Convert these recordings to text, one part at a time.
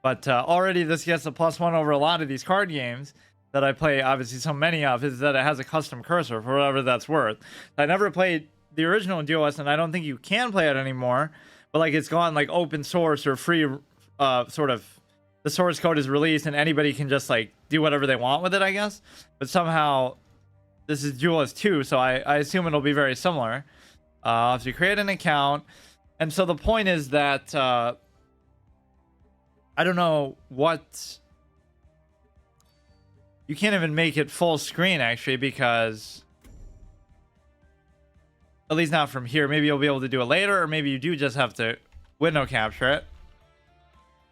But already this gets a +1 over a lot of these card games that I play, obviously so many of, is that it has a custom cursor for whatever that's worth. I never played the original Duelyst, and I don't think you can play it anymore, but like it's gone like open source or free, sort of, the source code is released and anybody can just like do whatever they want with it, I guess. But somehow this is Duelyst 2, so I assume it'll be very similar. So you create an account, and so the point is that I don't know what, you can't even make it full screen actually, because at least not from here. Maybe you'll be able to do it later, or maybe you do just have to window capture it.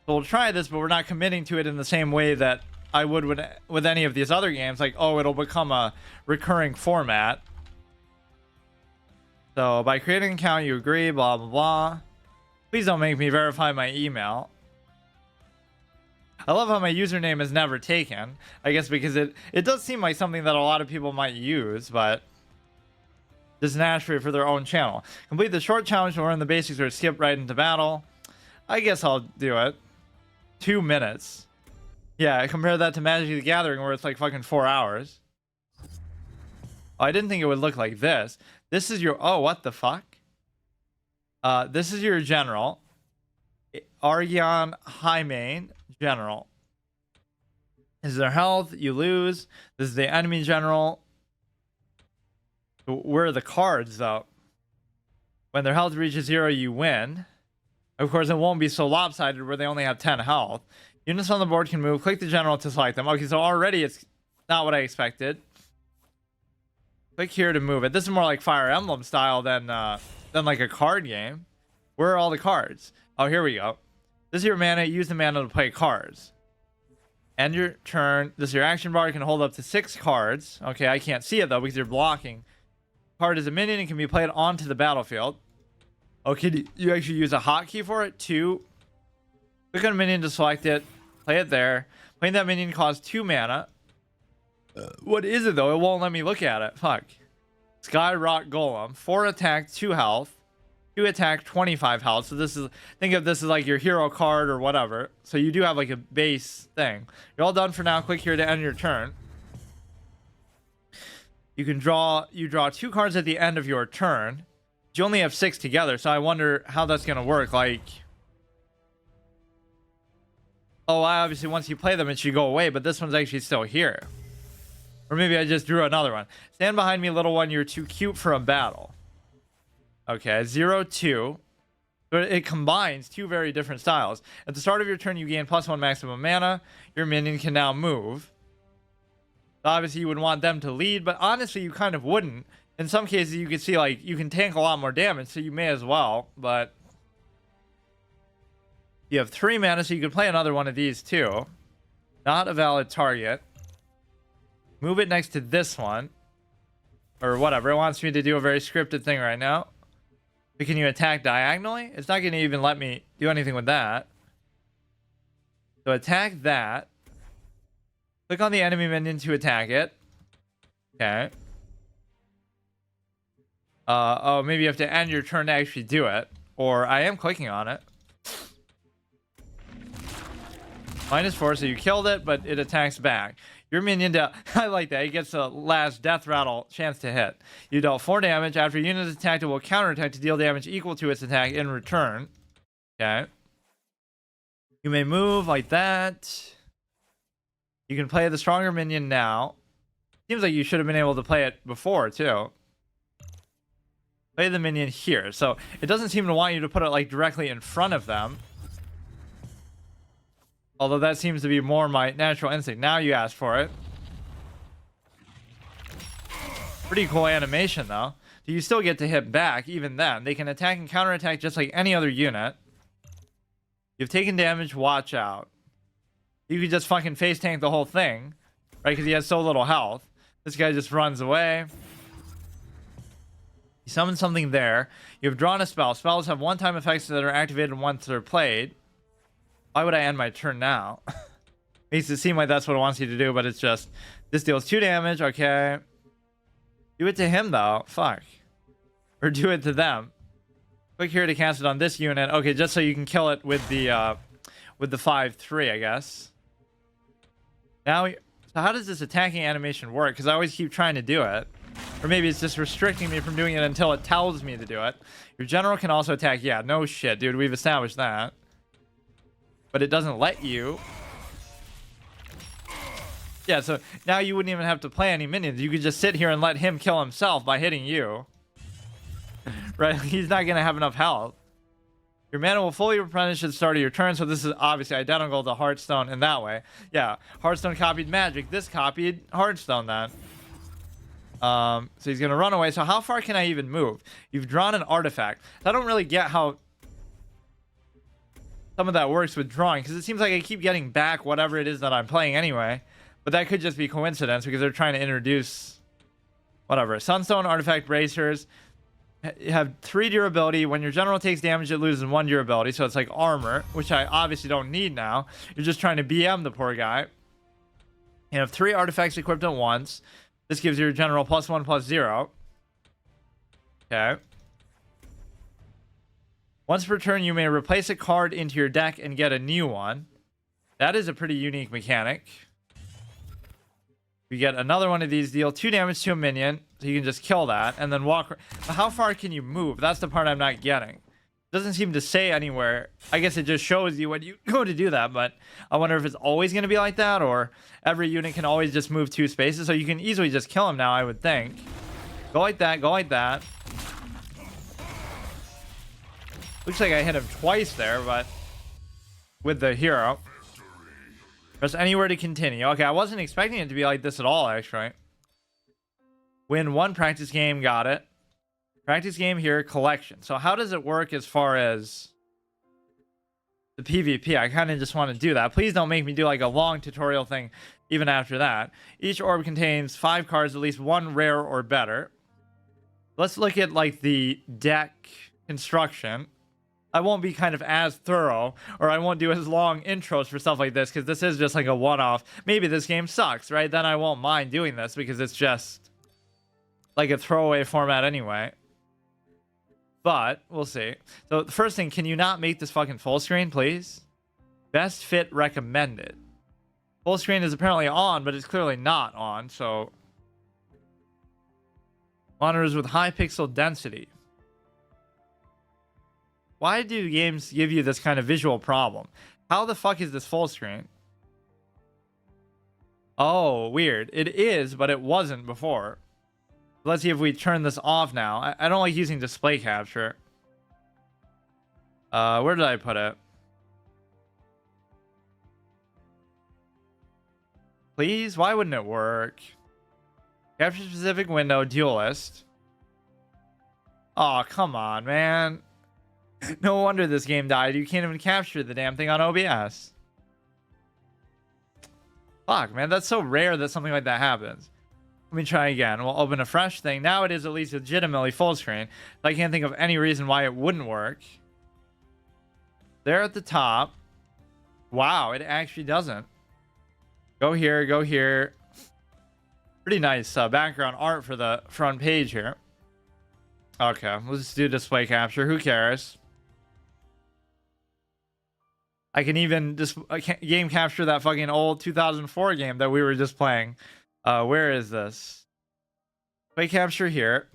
So we'll try this, but we're not committing to it in the same way that I would with any of these other games. Like, oh, it'll become a recurring format. So by creating an account, you agree, blah, blah, blah. Please don't make me verify my email. I love how my username is never taken. I guess because it does seem like something that a lot of people might use, but just naturally for their own channel. Complete the short challenge to learn the basics or skip right into battle. I guess I'll do it. 2 minutes. Yeah, compare that to Magic the Gathering where it's like fucking 4 hours. Oh, I didn't think it would look like this. This is your... Oh, what the fuck? This is your general. Argyon Highmane general. This is their health. You lose. This is the enemy general. Where are the cards, though? When their health reaches 0, you win. Of course, it won't be so lopsided where they only have 10 health. Units on the board can move. Click the general to select them. Okay, so already it's not what I expected. Click here to move it. This is more like Fire Emblem style than like a card game. Where are all the cards? Oh, here we go. This is your mana. Use the mana to play cards. End your turn. This is your action bar. You can hold up to 6 cards. Okay, I can't see it though because you're blocking. Card is a minion and can be played onto the battlefield. Okay, you actually use a hotkey for it? 2. Click on a minion to select it. Play it there. Playing that minion costs 2 mana. What is it though? It won't let me look at it. Fuck. Skyrock Golem. 4 attack, 2 health. 2 attack, 25 health. So this is, think of this as like your hero card or whatever. So you do have like a base thing. You're all done for now. Click here to end your turn. You draw 2 cards at the end of your turn. You only have 6 together, so I wonder how that's gonna work. Like, oh, obviously once you play them it should go away, but this one's actually still here. Or maybe I just drew another one. Stand behind me, little one, you're too cute for a battle. Okay, 0, 2. So it combines 2 very different styles. At the start of your turn, you gain +1 maximum mana. Your minion can now move. So obviously, you would want them to lead, but honestly, you kind of wouldn't. In some cases, you can see, like, you can tank a lot more damage, so you may as well, but... You have 3 mana, so you could play another one of these, too. Not a valid target. Move it next to this one. Or whatever. It wants me to do a very scripted thing right now. But can you attack diagonally? It's not going to even let me do anything with that. So attack that. Click on the enemy minion to attack it. Okay. Oh, maybe you have to end your turn to actually do it. Or I am clicking on it. -4, so you killed it, but it attacks back. Your minion I like that. It gets a last death rattle chance to hit. You dealt 4 damage. After a unit is attacked, it will counterattack to deal damage equal to its attack in return. Okay. You may move like that. You can play the stronger minion now. Seems like you should have been able to play it before, too. Play the minion here. So it doesn't seem to want you to put it like directly in front of them. Although that seems to be more my natural instinct. Now you ask for it. Pretty cool animation, though. So you still get to hit back, even then. They can attack and counterattack just like any other unit. You've taken damage, watch out. You could just fucking face tank the whole thing, right? Because he has so little health. This guy just runs away. You summon something there. You've drawn a spell. Spells have one-time effects that are activated once they're played. Why would I end my turn now? Makes it seem like that's what it wants you to do, but it's just... This deals 2 damage, okay. Do it to him, though. Fuck. Or do it to them. Click here to cast it on this unit. Okay, just so you can kill it with the with the 5-3, I guess. Now, so how does this attacking animation work? Because I always keep trying to do it. Or maybe it's just restricting me from doing it until it tells me to do it. Your general can also attack. Yeah, no shit, dude. We've established that. But it doesn't let you. Yeah, so now you wouldn't even have to play any minions. You could just sit here and let him kill himself by hitting you. Right? He's not going to have enough health. Your mana will fully replenish at the start of your turn, so this is obviously identical to Hearthstone in that way. Yeah, Hearthstone copied Magic. This copied Hearthstone then. So he's going to run away. So how far can I even move? You've drawn an artifact. I don't really get how some of that works with drawing, because it seems like I keep getting back whatever it is that I'm playing anyway. But that could just be coincidence because they're trying to introduce whatever. Sunstone, Artifact, Bracers. You have 3 durability. When your general takes damage, it loses 1 durability. So it's like armor, which I obviously don't need now. You're just trying to BM the poor guy. You have 3 artifacts equipped at once. This gives your general +1/+0. Okay. Once per turn, you may replace a card into your deck and get a new one. That is a pretty unique mechanic. You get another one of these, deal 2 damage to a minion, so you can just kill that and then walk. But how far can you move? That's the part I'm not getting. It doesn't seem to say anywhere. I guess it just shows you when you go to do that, but I wonder if it's always going to be like that, or every unit can always just move 2 spaces, so you can easily just kill him now, I would think. Go like that, go like that. Looks like I hit him twice there, but with the hero. Press anywhere to continue. Okay, I wasn't expecting it to be like this at all, actually. Win 1 practice game, got it. Practice game here, collection. So how does it work as far as the PvP? I kind of just want to do that. Please don't make me do like a long tutorial thing even after that. Each orb contains 5 cards, at least 1 rare or better. Let's look at like the deck construction. I won't be kind of as thorough, or I won't do as long intros for stuff like this, because this is just like a one-off. Maybe this game sucks, right? Then I won't mind doing this because it's just like a throwaway format anyway. But we'll see. So the first thing, can you not make this fucking full screen, please? Best fit recommended. Full screen is apparently on, but it's clearly not on, so monitors with high pixel density. Why do games give you this kind of visual problem? How the fuck is this full screen? Oh, weird. It is, but it wasn't before. Let's see if we turn this off now. I don't like using display capture. Where did I put it? Please? Why wouldn't it work? Capture specific window, Duelyst. Oh, come on, man. No wonder this game died. You can't even capture the damn thing on OBS. Fuck, man. That's so rare that something like that happens. Let me try again. We'll open a fresh thing. Now it is at least legitimately full screen. I can't think of any reason why it wouldn't work. There at the top. Wow, it actually doesn't. Go here, go here. Pretty nice background art for the front page here. Okay, let's do display capture. Who cares? I can even just game capture that fucking old 2004 game that we were just playing. Where is this? Play capture here.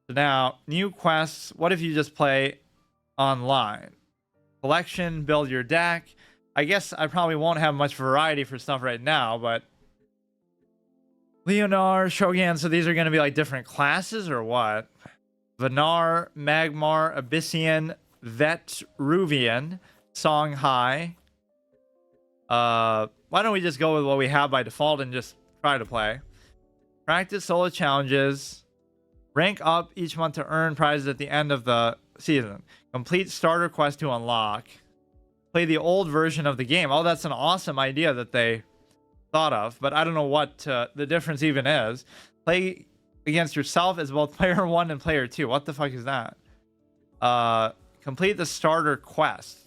So now, new quests. What if you just play online? Collection, build your deck. I guess I probably won't have much variety for stuff right now, but Leonard, Shogun, so these are going to be like different classes or what? Vanar, Magmar, Abyssian, Vetruvian, Songhai. Why don't we just go with what we have by default and just try to play? Practice solo challenges. Rank up each month to earn prizes at the end of the season. Complete starter quest to unlock. Play the old version of the game. Oh, that's an awesome idea that they thought of, but I don't know what the difference even is. Play against yourself as both player 1 and player 2. What the fuck is that? Complete the starter quest.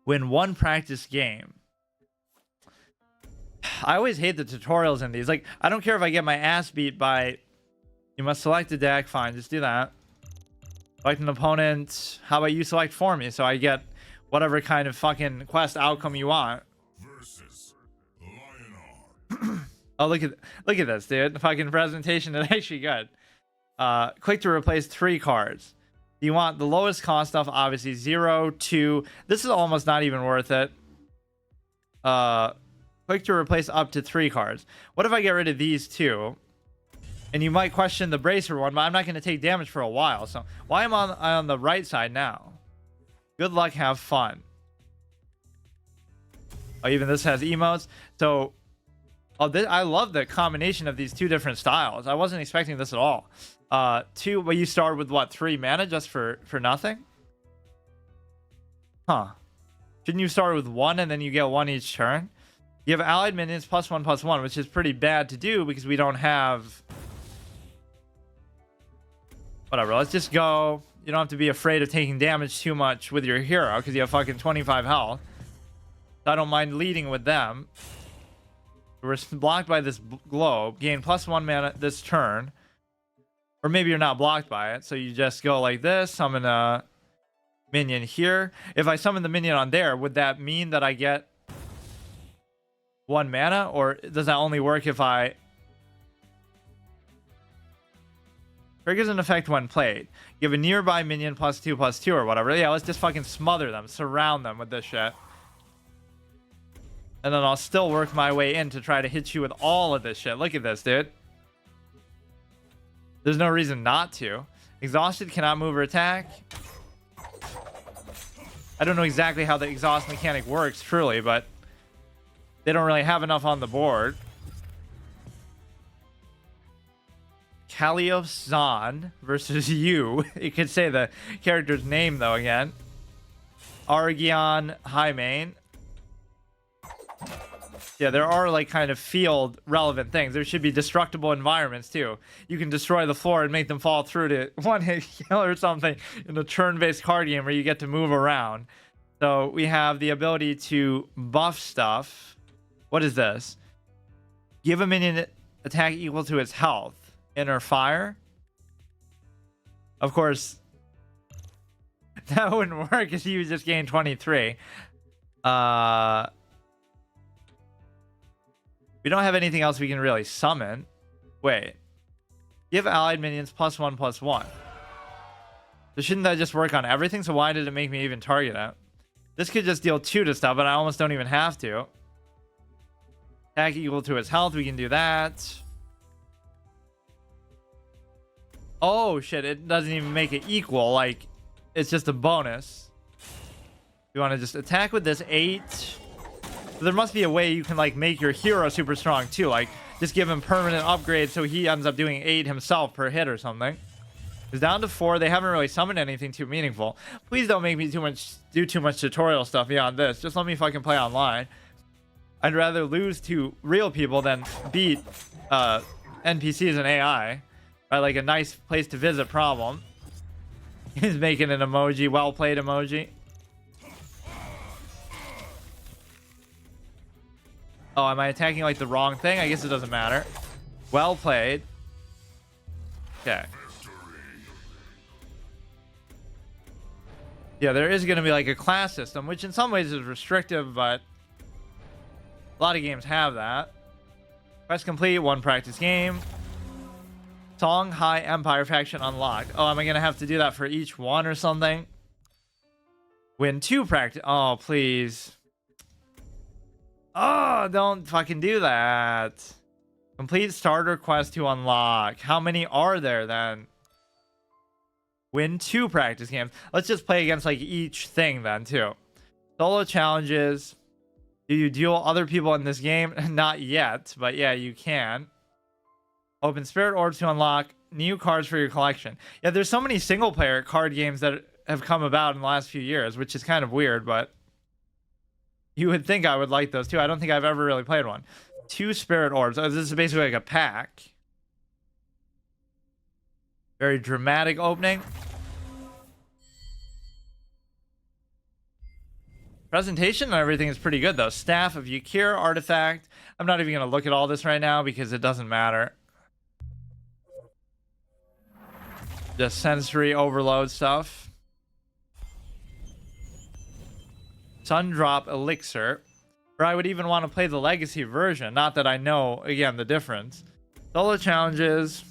Win 1 practice game. I always hate the tutorials in these. Like, I don't care if I get my ass beat by... You must select a deck. Fine, just do that. Select an opponent. How about you select for me so I get whatever kind of fucking quest outcome you want. Oh, look at this, dude. The fucking presentation is actually good. Click to replace 3 cards. You want the lowest cost stuff, obviously 0, 2. This is almost not even worth it. Click to replace up to 3 cards. What if I get rid of these 2? And you might question the bracer one, but I'm not going to take damage for a while. So why am I on the right side now? Good luck, have fun. Oh, even this has emotes. So, I love the combination of these 2 different styles. I wasn't expecting this at all. 2, but you start with what, 3 mana just for nothing? Huh. Shouldn't you start with 1 and then you get 1 each turn? You have allied minions +1/+1, which is pretty bad to do because we don't have... Whatever, let's just go. You don't have to be afraid of taking damage too much with your hero because you have fucking 25 health. So I don't mind leading with them. We're blocked by this globe. Gain +1 mana this turn. Or maybe you're not blocked by it. So you just go like this. Summon a minion here. If I summon the minion on there, would that mean that I get 1 mana? Or does that only work if I... Triggers an effect when played. Give a nearby minion +2/+2 or whatever. Yeah, let's just fucking smother them. Surround them with this shit. And then I'll still work my way in to try to hit you with all of this shit. Look at this, dude. There's no reason not to. Exhausted, cannot move or attack. I don't know exactly how the exhaust mechanic works, truly, but they don't really have enough on the board. Kalios Zahn versus you. You could say the character's name, though, again. Argion High Main. Yeah, there are, like, kind of field relevant things. There should be destructible environments, too. You can destroy the floor and make them fall through to one-hit kill or something in a turn-based card game where you get to move around. So we have the ability to buff stuff. What is this? Give a minion attack equal to its health. Inner fire. Of course, that wouldn't work because you would just gain 23. We don't have anything else we can really summon. Wait. Give allied minions +1/+1. So shouldn't that just work on everything? So why did it make me even target it? This could just deal 2 to stuff, but I almost don't even have to. Attack equal to its health. We can do that. Oh, shit. It doesn't even make it equal. Like, it's just a bonus. You want to just attack with this 8. There must be a way you can, like, make your hero super strong, too. Like, just give him permanent upgrades so he ends up doing 8 himself per hit or something. It's down to 4. They haven't really summoned anything too meaningful. Please don't make me do too much tutorial stuff beyond this. Just let me fucking play online. I'd rather lose to real people than beat NPCs and AI. Right, like a nice place to visit problem. He's making an emoji, well played emoji. Oh, am I attacking like the wrong thing? I guess it doesn't matter. Well played. Okay. Yeah, there is going to be like a class system, which in some ways is restrictive, but a lot of games have that. Quest complete, 1 practice game. Songhai Empire faction unlocked. Oh, am I going to have to do that for each one or something? Win 2 practice. Oh, please. Oh, don't fucking do that. Complete starter quest to unlock. How many are there then? Win 2 practice games. Let's just play against like each thing then too. Solo challenges. Do you duel other people in this game? Not yet, but yeah, you can. Open spirit orbs to unlock new cards for your collection. Yeah, there's so many single player card games that have come about in the last few years, which is kind of weird, but you would think I would like those too. I don't think I've ever really played one. 2 spirit orbs. Oh, this is basically like a pack. Very dramatic opening. Presentation and everything is pretty good though. Staff of Yakir artifact. I'm not even going to look at all this right now because it doesn't matter. just sensory overload stuff. Sundrop Elixir. Or I would even want to play the Legacy version. Not that I know, again, the difference. Solo challenges.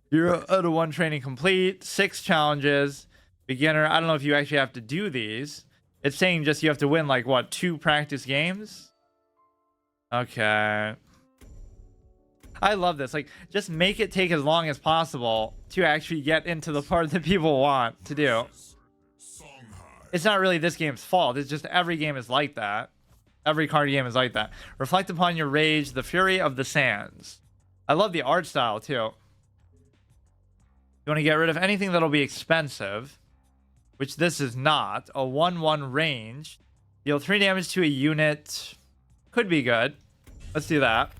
0 out of 1 training complete. 6 challenges. Beginner. I don't know if you actually have to do these. It's saying just you have to win, like, what, 2 practice games? Okay. I love this. Like, just make it take as long as possible to actually get into the part that people want to do. It's not really this game's fault. It's just every game is like that. Every card game is like that. Reflect upon your rage, the fury of the sands. I love the art style, too. You want to get rid of anything that'll be expensive, which this is not. A 1/1 range. Deal 3 damage to a unit. Could be good. Let's do that.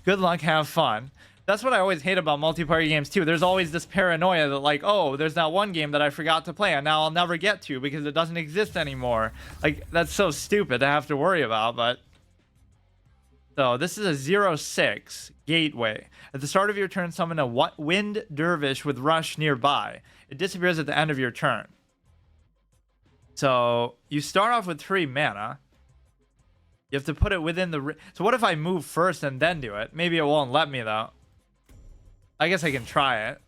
Good luck, have fun. That's what I always hate about multiplayer games too. There's always this paranoia that, like, oh, there's that one game that I forgot to play and now I'll never get to because it doesn't exist anymore. Like, that's so stupid to have to worry about. But so this is a 0/6 gateway. At the start of your turn, summon a wind dervish with rush nearby. It disappears at the end of your turn. So you start off with 3 mana. You have to put it within the... So what if I move first and then do it? Maybe it won't let me, though. I guess I can try it.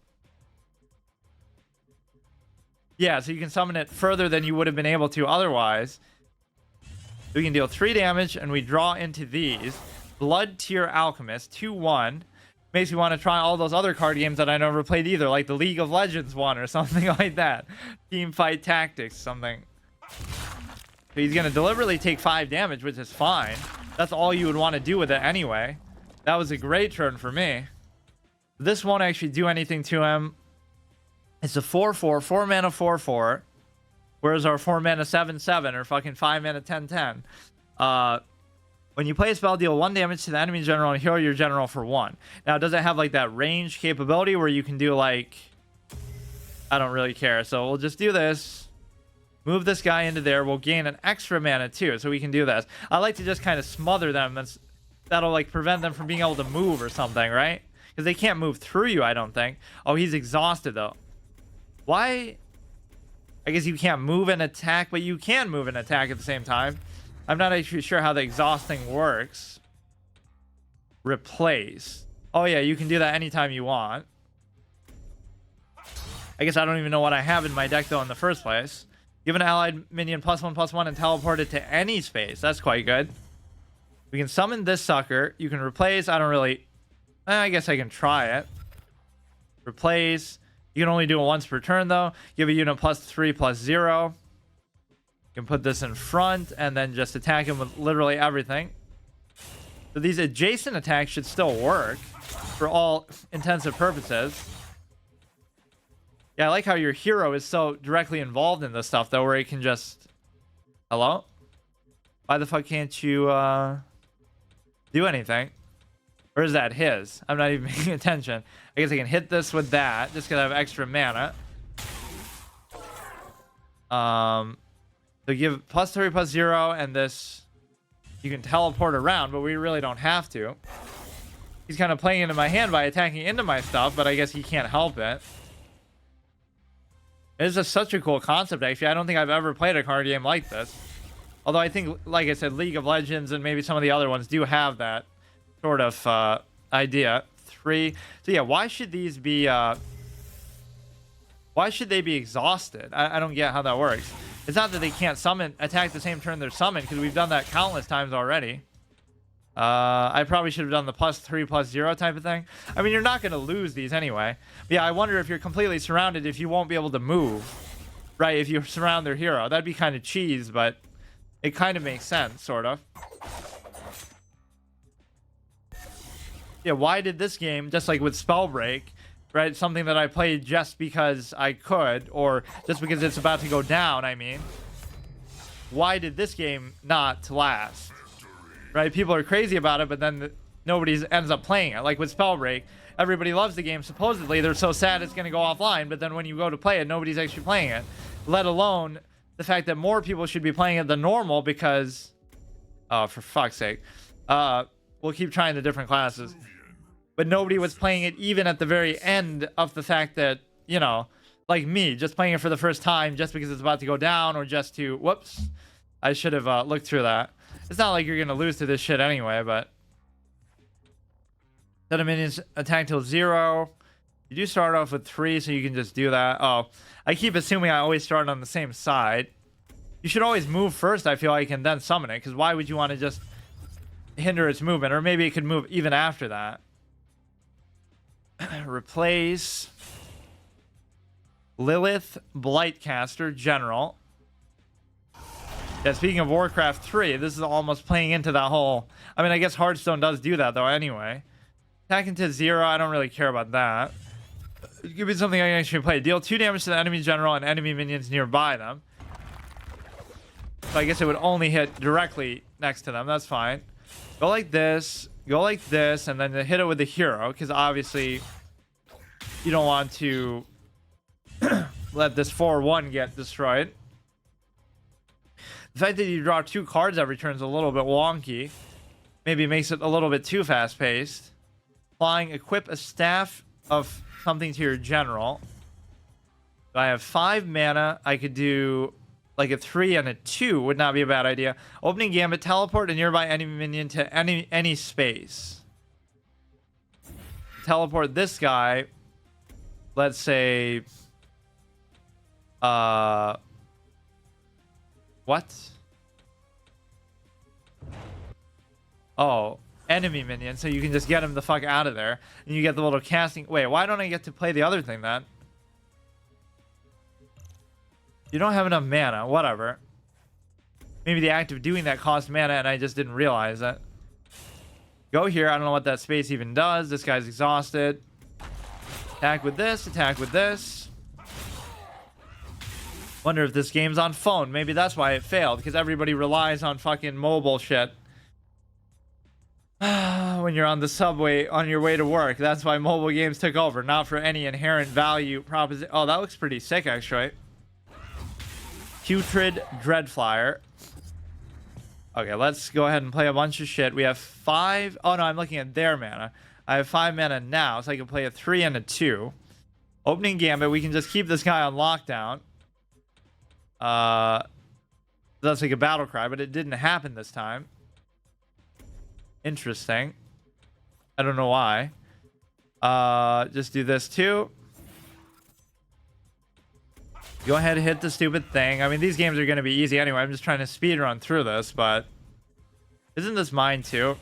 Yeah, so you can summon it further than you would have been able to otherwise. We can deal 3 damage, and we draw into these. Blood Tier Alchemist, 2/1. Makes me want to try all those other card games that I never played either, like the League of Legends one or something like that. Team Fight Tactics, something. So he's going to deliberately take 5 damage, which is fine. That's all you would want to do with it anyway. That was a great turn for me. This won't actually do anything to him. It's a 4/4, 4 mana 4/4. Whereas our 4 mana 7/7 or fucking 5 mana 10/10. When you play a spell, deal 1 damage to the enemy general and heal your general for 1. Now, does it have like that range capability where you can do like... I don't really care. So we'll just do this. Move this guy into there. We'll gain an extra mana too, so we can do this. I like to just kind of smother them. That'll like prevent them from being able to move or something, right? Because they can't move through you, I don't think. Oh, he's exhausted though. Why? I guess you can't move and attack, but you can move and attack at the same time. I'm not actually sure how the exhausting works. Replace. Oh yeah, you can do that anytime you want. I guess I don't even know what I have in my deck though in the first place. Give an allied minion +1/+1 and teleport it to any space. That's quite good. We can summon this sucker. You can replace. I don't really... I guess I can try it. Replace. You can only do it once per turn, though. Give a unit +3/+0. You can put this in front and then just attack him with literally everything. So these adjacent attacks should still work for all intents and purposes. Yeah, I like how your hero is so directly involved in this stuff, though, where he can just... Hello? Why the fuck can't you do anything? Or is that his? I'm not even paying attention. I guess I can hit this with that, just because I have extra mana. So give +3/+0, and this... You can teleport around, but we really don't have to. He's kind of playing into my hand by attacking into my stuff, but I guess he can't help it. It is such a cool concept, actually. I don't think I've ever played a card game like this. Although I think, like I said, League of Legends and maybe some of the other ones do have that sort of idea. 3. So yeah, why should these be... why should they be exhausted? I don't get how that works. It's not that they can't attack the same turn they're summoned, because we've done that countless times already. I probably should have done the +3/+0 type of thing. I mean, you're not going to lose these anyway. But yeah, I wonder if you're completely surrounded, if you won't be able to move. Right, if you surround their hero. That'd be kind of cheese, but it kind of makes sense, sort of. Yeah, why did this game, just like with Spellbreak, right, something that I played just because I could, or just because it's about to go down, I mean. Why did this game not last? Right, people are crazy about it, but then nobody ends up playing it. Like with Spellbreak, everybody loves the game. Supposedly, they're so sad it's going to go offline, but then when you go to play it, nobody's actually playing it. Let alone the fact that more people should be playing it than normal because... Oh, for fuck's sake. We'll keep trying the different classes. but nobody was playing it even at the very end of the fact that, you know, like me, just playing it for the first time just because it's about to go down, or just to, whoops, I should have looked through that. It's not like you're going to lose to this shit anyway, but set of minions attack till 0. You do start off with 3, so you can just do that. Oh, I keep assuming I always start on the same side. You should always move first, I feel like, and then summon it, because why would you want to just hinder its movement? Or maybe it could move even after that. Replace Lilith, Blightcaster, General. Yeah, speaking of Warcraft 3, this is almost playing into that whole... I mean, I guess Hearthstone does do that, though, anyway. Attack into 0, I don't really care about that. It could be something I can actually play. Deal 2 damage to the enemy general and enemy minions nearby them. So I guess it would only hit directly next to them. That's fine. Go like this, and then hit it with the hero, because obviously you don't want to let this 4-1 get destroyed. The fact that you draw 2 cards every turn is a little bit wonky. Maybe makes it a little bit too fast-paced. Flying, equip a staff of something to your general. So I have 5 mana. I could do like a 3 and a 2 would not be a bad idea. Opening Gambit, teleport a nearby enemy minion to any space. Teleport this guy. Let's say... What? Oh, enemy minion, so you can just get him the fuck out of there. And you get the little casting... Wait, why don't I get to play the other thing then? You don't have enough mana. Whatever. Maybe the act of doing that cost mana and I just didn't realize it. Go here. I don't know what that space even does. This guy's exhausted. Attack with this. Attack with this. Wonder if this game's on phone. Maybe that's why it failed. Because everybody relies on fucking mobile shit. When you're on the subway on your way to work. That's why mobile games took over. Not for any inherent value proposition. Oh, that looks pretty sick, actually. Putrid Dreadflyer. Okay, let's go ahead and play a bunch of shit. We have 5... Oh, no, I'm looking at their mana. I have 5 mana now, so I can play a 3 and a 2. Opening Gambit. We can just keep this guy on lockdown. That's like a battle cry, but it didn't happen this time. Interesting. I don't know why. Just do this too. Go ahead and hit the stupid thing. I mean, these games are going to be easy anyway. I'm just trying to speed run through this, but... Isn't this mine too?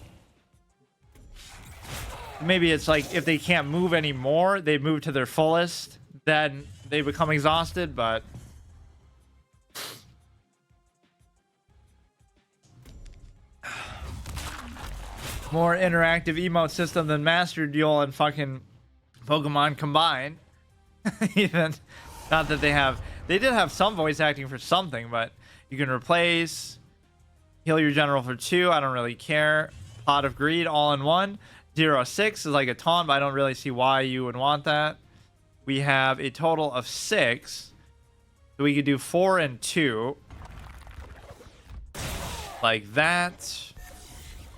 Maybe it's like if they can't move anymore, they move to their fullest, then they become exhausted, but... More interactive emote system than Master Duel and fucking Pokemon combined. Even... Not that they have... They did have some voice acting for something, but you can replace... Heal your general for 2. I don't really care. Pot of Greed, all in one. 0-6 is like a taunt, but I don't really see why you would want that. We have a total of 6. So we could do 4 and 2. Like that.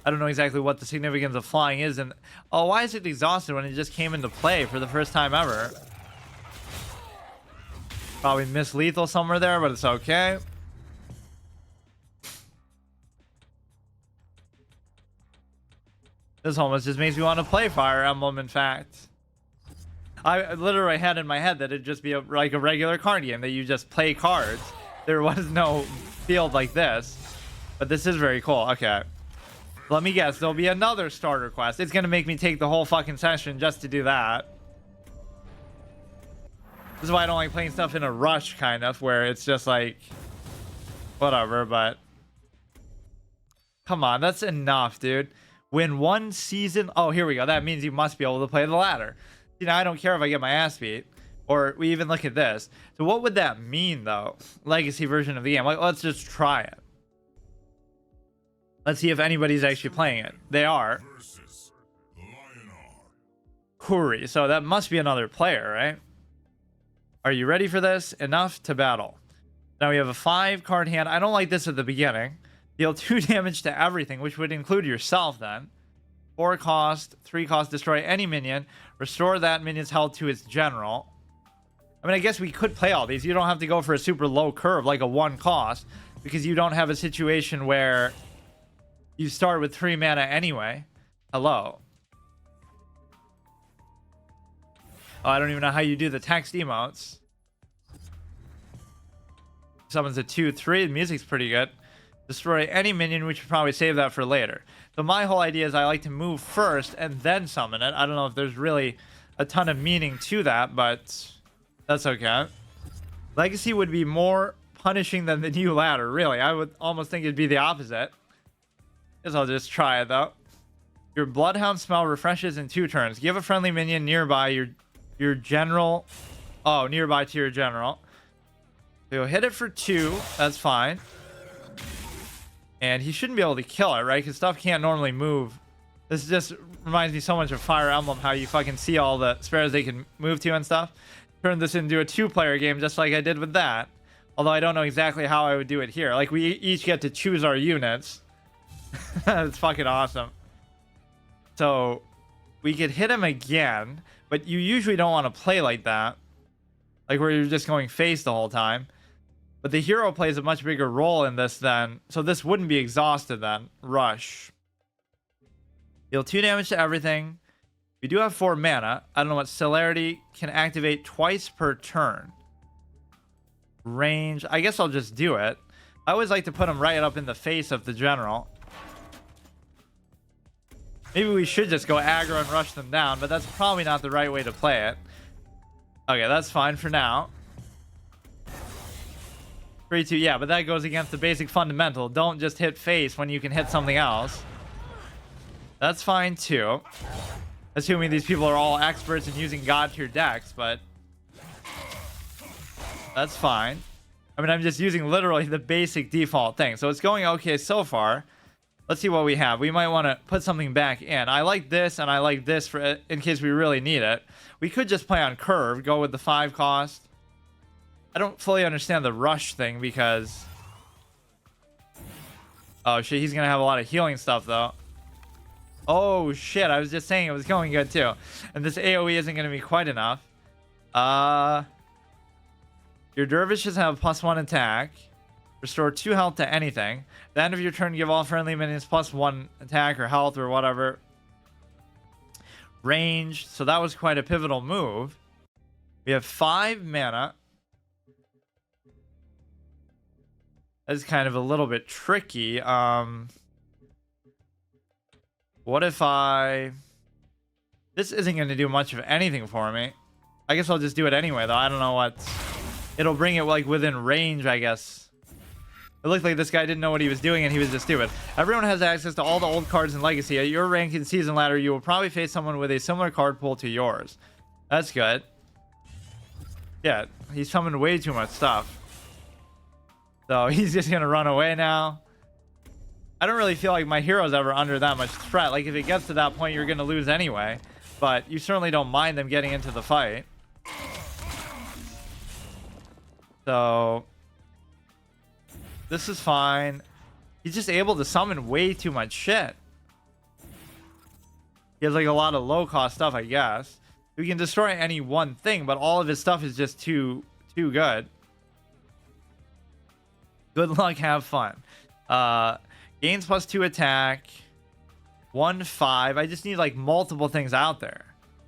I don't know exactly what the significance of flying is. And oh, why is it exhausted when it just came into play for the first time ever? Probably missed lethal somewhere there, but it's okay. This almost just makes me want to play Fire Emblem, in fact. I literally had in my head that it'd just be like a regular card game, that you just play cards. There was no field like this. But this is very cool. Okay. Let me guess. There'll be another starter quest. It's going to make me take the whole fucking session just to do that. This is why I don't like playing stuff in a rush, kind of, where it's just like... Whatever, but... Come on, that's enough, dude. Win 1 season... Oh, here we go. That means you must be able to play the ladder. You know, I don't care if I get my ass beat. Or we even look at this. So what would that mean, though? Legacy version of the game. Like, let's just try it. Let's see if anybody's actually playing it. They are. Kuri. So that must be another player, right? Are you ready for this? Enough to battle. Now we have a 5-card hand. I don't like this at the beginning. Deal 2 damage to everything, which would include yourself then. 4 cost, 3 cost, destroy any minion. Restore that minion's health to its general. I mean, I guess we could play all these. You don't have to go for a super low curve like a 1 cost, because you don't have a situation where you start with 3 mana anyway. Hello. Oh, I don't even know how you do the text emotes. Summons a 2/3. The music's pretty good. Destroy any minion. We should probably save that for later. So my whole idea is I like to move first and then summon it. I don't know if there's really a ton of meaning to that, but that's okay. Legacy would be more punishing than the new ladder, really. I would almost think it'd be the opposite. Guess I'll just try it, though. Your Bloodhound spell refreshes in 2 turns. Give a friendly minion nearby your general. Oh, nearby to your general. So you'll hit it for 2. That's fine. And he shouldn't be able to kill it, right? Because stuff can't normally move. This just reminds me so much of Fire Emblem, how you fucking see all the spares they can move to and stuff. Turn this into a 2-player game just like I did with that. Although I don't know exactly how I would do it here. Like, we each get to choose our units. That's fucking awesome. So, we could hit him again. But you usually don't want to play like that. Like, where you're just going face the whole time. But the hero plays a much bigger role in this then. So this wouldn't be exhausted then. Rush. Deal 2 damage to everything. We do have 4 mana. I don't know what celerity can activate twice per turn. Range. I guess I'll just do it. I always like to put him right up in the face of the general. Maybe we should just go aggro and rush them down, but that's probably not the right way to play it. Okay, that's fine for now. 3-2, yeah, but that goes against the basic fundamental. Don't just hit face when you can hit something else. That's fine too. Assuming these people are all experts in using god tier decks, but that's fine. I mean, I'm just using literally the basic default thing. So it's going okay so far. Let's see what we have. We might want to put something back in. I like this, and I like this for in case we really need it. We could just play on curve, go with the 5 cost. I don't fully understand the rush thing because... Oh shit, he's going to have a lot of healing stuff though. Oh shit, I was just saying it was going good too. And this AoE isn't going to be quite enough. Your dervishes have +1 attack. Restore 2 health to anything. At the end of your turn, give all friendly minions +1 attack or health or whatever. Range. So that was quite a pivotal move. We have 5 mana. That's kind of a little bit tricky. What if I... This isn't going to do much of anything for me. I guess I'll just do it anyway, though. I don't know what... It'll bring it, like, within range, I guess. It looked like this guy didn't know what he was doing, and he was just stupid. Everyone has access to all the old cards in Legacy. At your rank in Season Ladder, you will probably face someone with a similar card pool to yours. That's good. Yeah, he summoned way too much stuff. So he's just going to run away now. I don't really feel like my hero's ever under that much threat. Like, if it gets to that point, you're going to lose anyway. But you certainly don't mind them getting into the fight. So... This is fine. He's just able to summon way too much shit. He has like a lot of low cost stuff, I guess. We can destroy any one thing, but all of his stuff is just too good. Good luck, have fun. Gains +2 attack. 1/5. I just need like multiple things out there.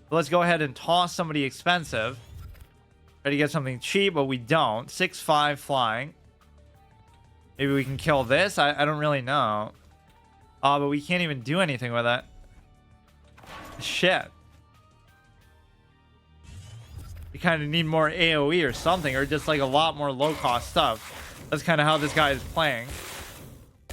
So let's go ahead and toss somebody expensive. Try to get something cheap, but we don't. 6/5 flying. Maybe we can kill this? I don't really know. Oh, but we can't even do anything with it. Shit. We kind of need more AoE or something, or just like a lot more low-cost stuff. That's kind of how this guy is playing.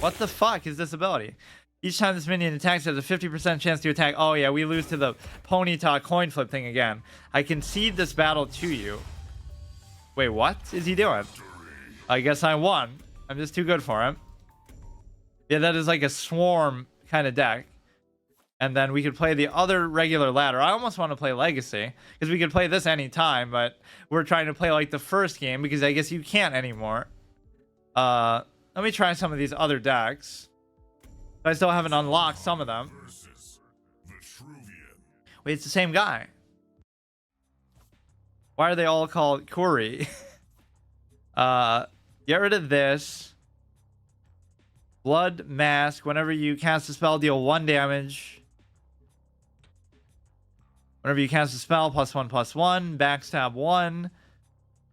What the fuck is this ability? Each time this minion attacks, there's a 50% chance to attack. Oh yeah, we lose to the Ponyta coin flip thing again. I concede this battle to you. Wait, what is he doing? I guess I won. I'm just too good for him. Yeah, that is like a swarm kind of deck. And then we could play the other regular ladder. I almost want to play Legacy, because we could play this anytime, but we're trying to play like the first game, because I guess you can't anymore. Let me try some of these other decks. I still haven't unlocked some of them. Wait, it's the same guy. Why are they all called Kuri? Get rid of this. Blood Mask. Whenever you cast a spell, deal 1 damage. Whenever you cast a spell, +1/+1. Backstab 1.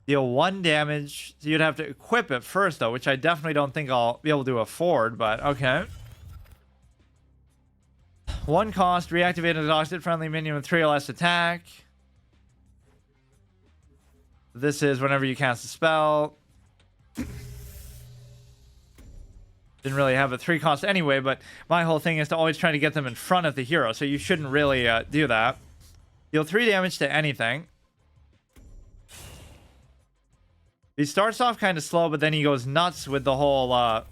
Deal 1 damage. So you'd have to equip it first, though, which I definitely don't think I'll be able to afford, but okay. 1 cost. Reactivate an exhausted friendly minion with 3 or less attack. This is whenever you cast a spell. Didn't really have a 3 cost anyway, but my whole thing is to always try to get them in front of the hero, so you shouldn't really do that. Deal 3 damage to anything. He starts off kind of slow, but then he goes nuts with the whole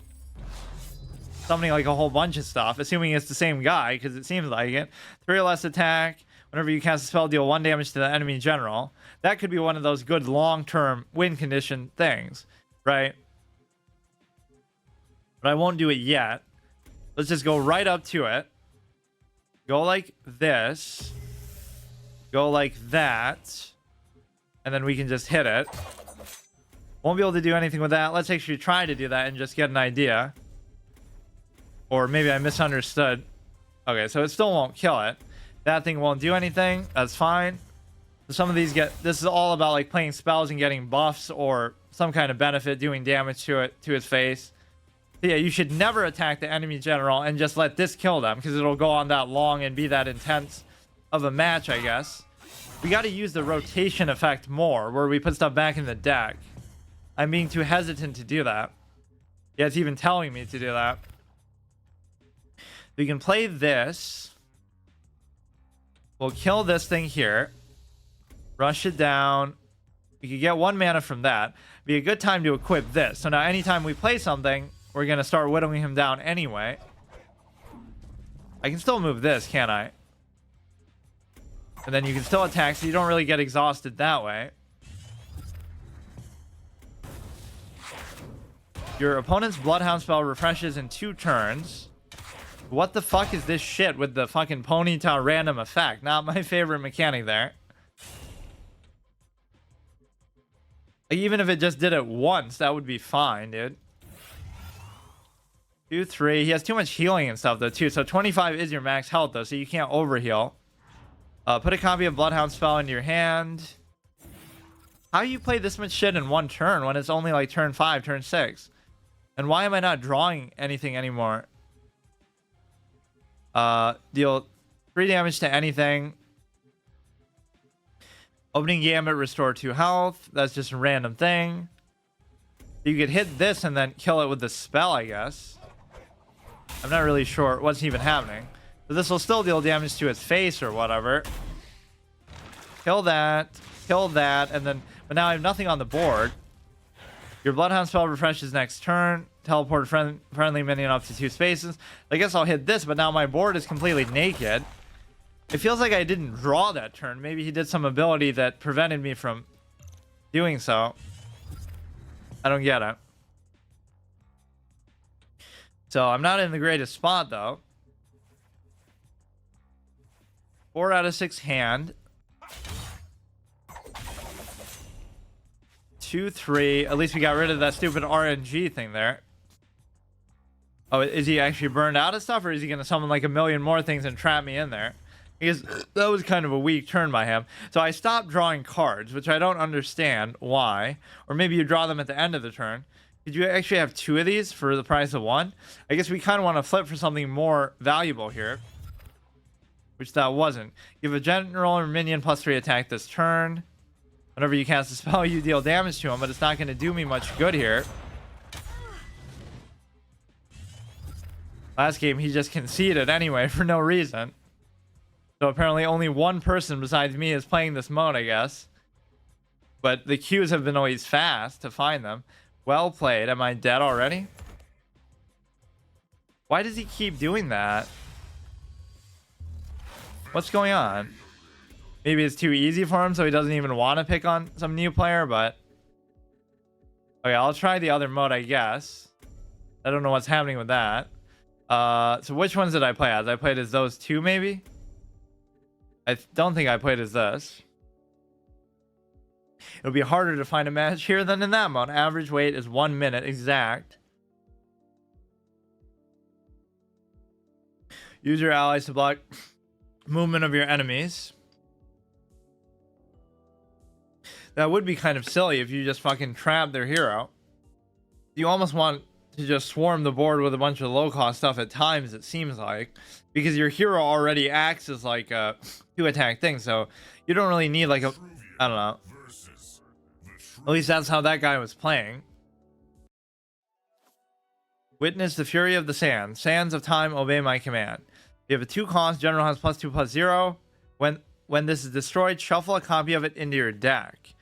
summoning like a whole bunch of stuff, assuming it's the same guy, because it seems like it. 3 or less attack. Whenever you cast a spell, deal 1 damage to the enemy in general. That could be one of those good long-term win condition things, right? But I won't do it yet. Let's just go right up to it. Go like this. Go like that. And then we can just hit it. Won't be able to do anything with that. Let's actually try to do that and just get an idea. Or maybe I misunderstood. Okay, so it still won't kill it. That thing won't do anything. That's fine. So some of these this is all about like playing spells and getting buffs or some kind of benefit, doing damage to it, to his face. So yeah, you should never attack the enemy general and just let this kill them, because it'll go on that long and be that intense of a match, I guess. We got to use the rotation effect more, where we put stuff back in the deck. I'm being too hesitant to do that. Yeah, it's even telling me to do that. We can play this. We'll kill this thing here. Rush it down. We could get 1 mana from that. Be a good time to equip this. So now anytime we play something, we're going to start whittling him down anyway. I can still move this, can't I? And then you can still attack, so you don't really get exhausted that way. Your opponent's Bloodhound spell refreshes in 2 turns. What the fuck is this shit with the fucking ponytail random effect? Not my favorite mechanic there. Like, even if it just did it once, that would be fine, dude. 2, 3. He has too much healing and stuff, though, too. So 25 is your max health, though, so you can't overheal. Put a copy of Bloodhound spell into your hand. How do you play this much shit in 1 turn when it's only like turn 5, turn 6? And why am I not drawing anything anymore? Deal 3 damage to anything. Opening Gambit, restore 2 health. That's just a random thing. You could hit this and then kill it with the spell, I guess. I'm not really sure what's even happening. But this will still deal damage to its face or whatever. Kill that, and then... But now I have nothing on the board. Your Bloodhound spell refreshes next turn. Teleport friendly minion up to 2 spaces. I guess I'll hit this, but now my board is completely naked. It feels like I didn't draw that turn. Maybe he did some ability that prevented me from doing so. I don't get it. So I'm not in the greatest spot, though. 4 out of 6 hand. 2, 3. At least we got rid of that stupid RNG thing there. Oh, is he actually burned out of stuff, or is he going to summon like a million more things and trap me in there? Because that was kind of a weak turn by him. So I stopped drawing cards, which I don't understand why. Or maybe you draw them at the end of the turn. Did you actually have 2 of these for the price of 1? I guess we kind of want to flip for something more valuable here. Which that wasn't. Give a general or minion +3 attack this turn. Whenever you cast a spell, you deal damage to him, but it's not going to do me much good here. Last game, he just conceded anyway for no reason. So apparently only 1 person besides me is playing this mode, I guess. But the queues have been always fast to find them. Well played. Am I dead already? Why does he keep doing that? What's going on? Maybe it's too easy for him, so he doesn't even want to pick on some new player, but... Okay, I'll try the other mode, I guess. I don't know what's happening with that. So which ones did I play as? I played as those 2, maybe? I don't think I played as this. It'll be harder to find a match here than in that mode. Average wait is 1 minute exact. Use your allies to block movement of your enemies. That would be kind of silly if you just fucking trap their hero. You almost want to just swarm the board with a bunch of low cost stuff at times, it seems like, because your hero already acts as like a 2-attack thing, so you don't really need like a, I don't know. At least that's how that guy was playing. Witness the fury of the sand. Sands of time, obey my command. You have a 2 cost. General has +2/+0. When this is destroyed, shuffle a copy of it into your deck.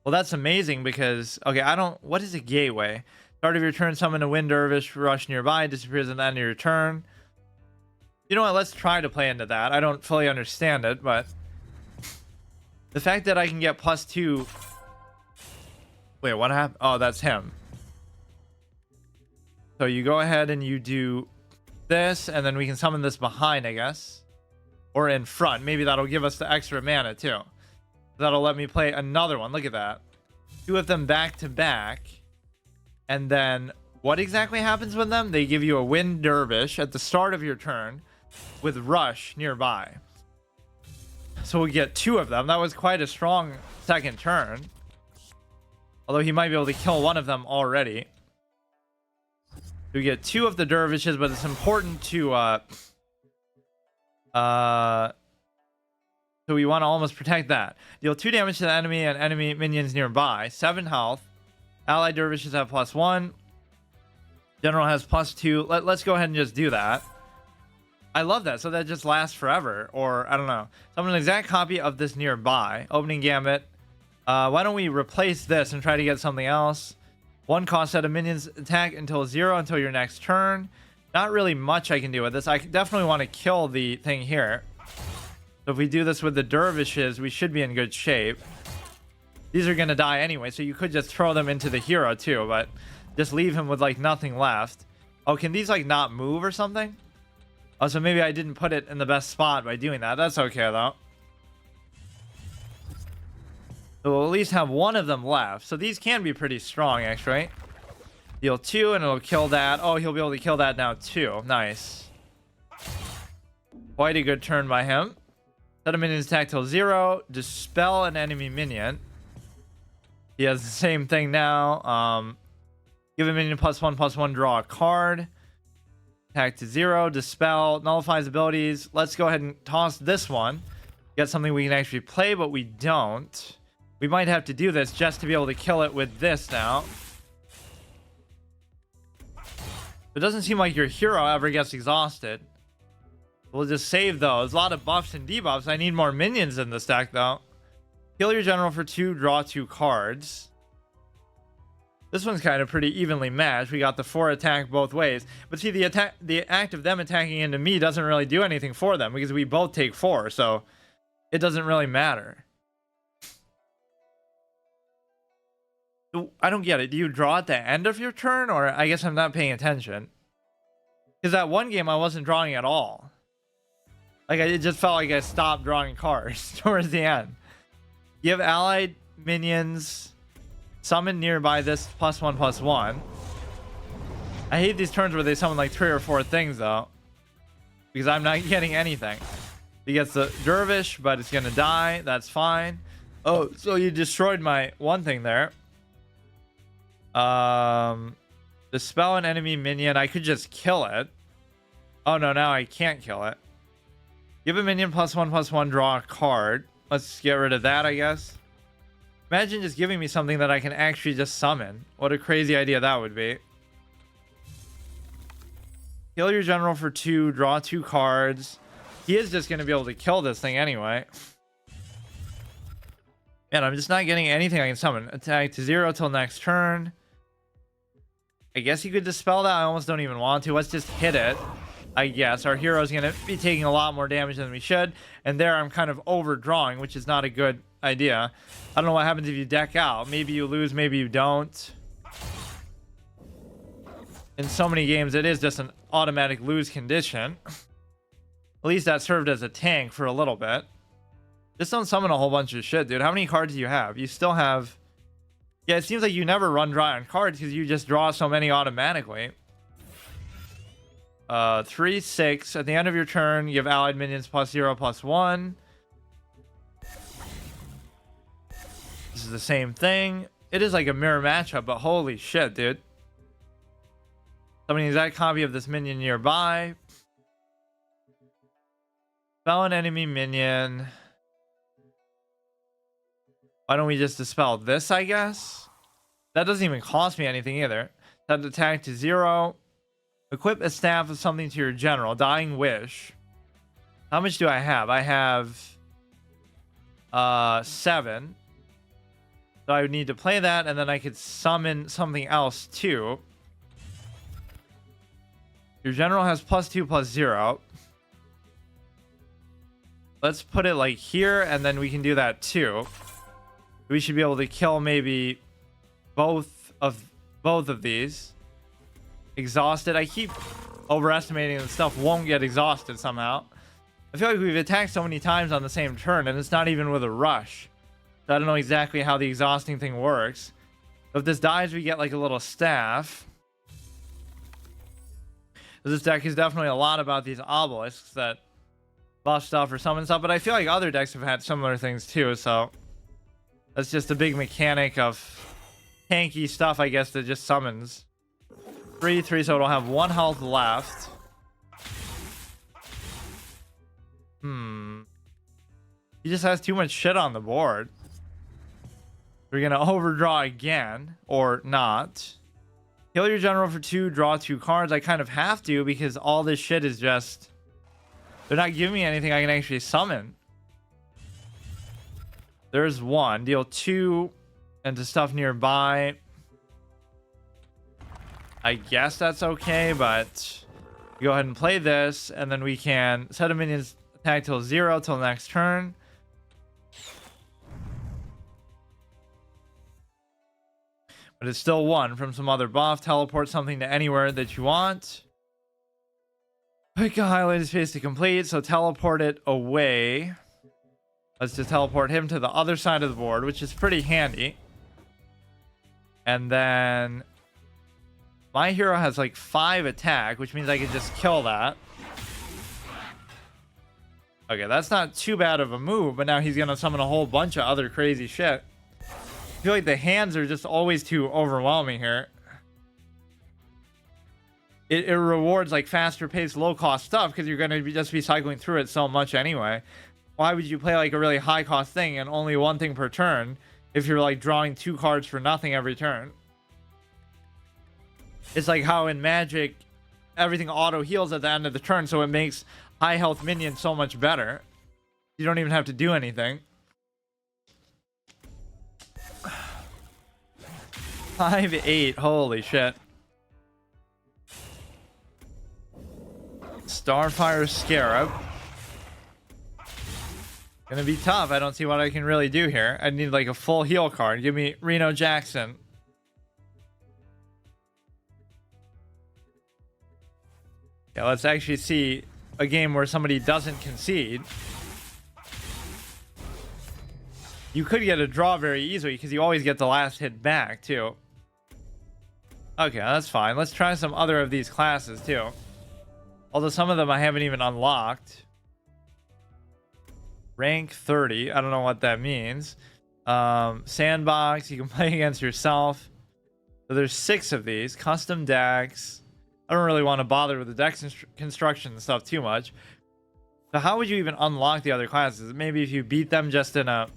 Well, that's amazing because, okay, what is a gateway? Start of your turn, summon a wind dervish, rush nearby, disappears at the end of your turn. You know what? Let's try to play into that. I don't fully understand it, but the fact that I can get +2. Wait, what happened? Oh, that's him. So you go ahead and you do this, and then we can summon this behind, I guess. Or in front. Maybe that'll give us the extra mana, too. That'll let me play another one. Look at that. 2 of them back to back. And then what exactly happens with them? They give you a wind dervish at the start of your turn with rush nearby. So we get 2 of them. That was quite a strong second turn. Although he might be able to kill one of them already. We get 2 of the dervishes, but it's important to so we want to almost protect that. Deal 2 damage to the enemy and enemy minions nearby. 7 health. Allied dervishes have +1. General has +2. Let's go ahead and just do that. I love that. So that just lasts forever. Or, I don't know. Summon an exact copy of this nearby. Opening gambit. Why don't we replace this and try to get something else? 1 cost at a minion's attack until 0 until your next turn. Not really much I can do with this. I definitely want to kill the thing here. So if we do this with the dervishes, we should be in good shape. These are going to die anyway, so you could just throw them into the hero too, but just leave him with like nothing left. Oh, can these like not move or something? Oh, so maybe I didn't put it in the best spot by doing that. That's okay though. So we'll at least have 1 of them left. So these can be pretty strong, actually. Deal 2, and it'll kill that. Oh, he'll be able to kill that now, too. Nice. Quite a good turn by him. Set a minion's attack till 0. Dispel an enemy minion. He has the same thing now. Give a minion +1/+1, draw a card. Attack to 0. Dispel. Nullifies abilities. Let's go ahead and toss this one. Get something we can actually play, but we don't. We might have to do this just to be able to kill it with this now. It doesn't seem like your hero ever gets exhausted. We'll just save those. A lot of buffs and debuffs. I need more minions in this deck, though. Kill your general for 2, draw 2 cards. This one's kind of pretty evenly matched. We got the 4 attack both ways. But see, the act of them attacking into me doesn't really do anything for them because we both take 4, so it doesn't really matter. I don't get it. Do you draw at the end of your turn? Or I guess I'm not paying attention. Because that one game I wasn't drawing at all. Like, it just felt like I stopped drawing cards towards the end. You have allied minions summon nearby this +1/+1. I hate these turns where they summon like 3 or 4 things, though. Because I'm not getting anything. He gets the dervish, but it's going to die. That's fine. Oh, so you destroyed my one thing there. Dispel an enemy minion. I could just kill it. Oh no, now I can't kill it. Give a minion +1/+1, draw a card. Let's get rid of that, I guess. Imagine just giving me something that I can actually just summon. What a crazy idea that would be. Kill your general for 2, draw 2 cards. He is just going to be able to kill this thing anyway. Man, I'm just not getting anything I can summon. Attack to 0 till next turn. I guess you could dispel that. I almost don't even want to. Let's just hit it. I guess our hero's going to be taking a lot more damage than we should. And there I'm kind of overdrawing, which is not a good idea. I don't know what happens if you deck out. Maybe you lose, maybe you don't. In so many games, it is just an automatic lose condition. At least that served as a tank for a little bit. Just don't summon a whole bunch of shit, dude. How many cards do you have? You still have... Yeah, it seems like you never run dry on cards because you just draw so many automatically. 3, 6. At the end of your turn, you have allied minions +0/+1. This is the same thing. It is like a mirror matchup, but holy shit, dude. Summon an exact copy of this minion nearby. Spell an enemy minion. Why don't we just dispel this, I guess? That doesn't even cost me anything either. Set attack to 0. Equip a staff of something to your general. Dying Wish. How much do I have? I have 7. So I would need to play that, and then I could summon something else too. Your general has +2/+0. Let's put it like here, and then we can do that too. We should be able to kill maybe both of these. Exhausted. I keep overestimating that stuff won't get exhausted somehow. I feel like we've attacked so many times on the same turn, and it's not even with a rush. So I don't know exactly how the exhausting thing works. If this dies, we get like a little staff. This deck is definitely a lot about these obelisks that buff stuff or summon stuff, but I feel like other decks have had similar things too, so that's just a big mechanic of tanky stuff, I guess, that just summons. 3/3, so it'll have 1 health left. He just has too much shit on the board. We're gonna overdraw again, or not. Kill your general for 2, draw 2 cards. I kind of have to because all this shit is just... They're not giving me anything I can actually summon. There's 1. Deal 2 into stuff nearby. I guess that's okay, but... Go ahead and play this, and then we can set a minion's attack till 0 till next turn. But it's still 1 from some other buff. Teleport something to anywhere that you want. Pick a highlighted space to complete, so teleport it away. Let's just teleport him to the other side of the board, which is pretty handy. And then my hero has like 5 attack, which means I can just kill that. Okay, that's not too bad of a move, but now he's gonna summon a whole bunch of other crazy shit. I feel like the hands are just always too overwhelming here. It rewards like faster paced, low cost stuff because you're going to just be cycling through it so much anyway. Why would you play like a really high cost thing and only 1 thing per turn if you're like drawing 2 cards for nothing every turn? It's like how in Magic everything auto heals at the end of the turn, so it makes high health minions so much better. You don't even have to do anything. 5/8, holy shit. Starfire Scarab. Gonna be tough. I don't see what I can really do here. I need like a full heal card. Give me Reno Jackson. Yeah, let's actually see a game where somebody doesn't concede. You could get a draw very easily because you always get the last hit back too. Okay, that's fine. Let's try some other of these classes too. Although some of them I haven't even unlocked. Rank 30. I don't know what that means. Sandbox. You can play against yourself. So there's 6 of these. Custom decks. I don't really want to bother with the deck construction and stuff too much. So how would you even unlock the other classes? Maybe if you beat them just in a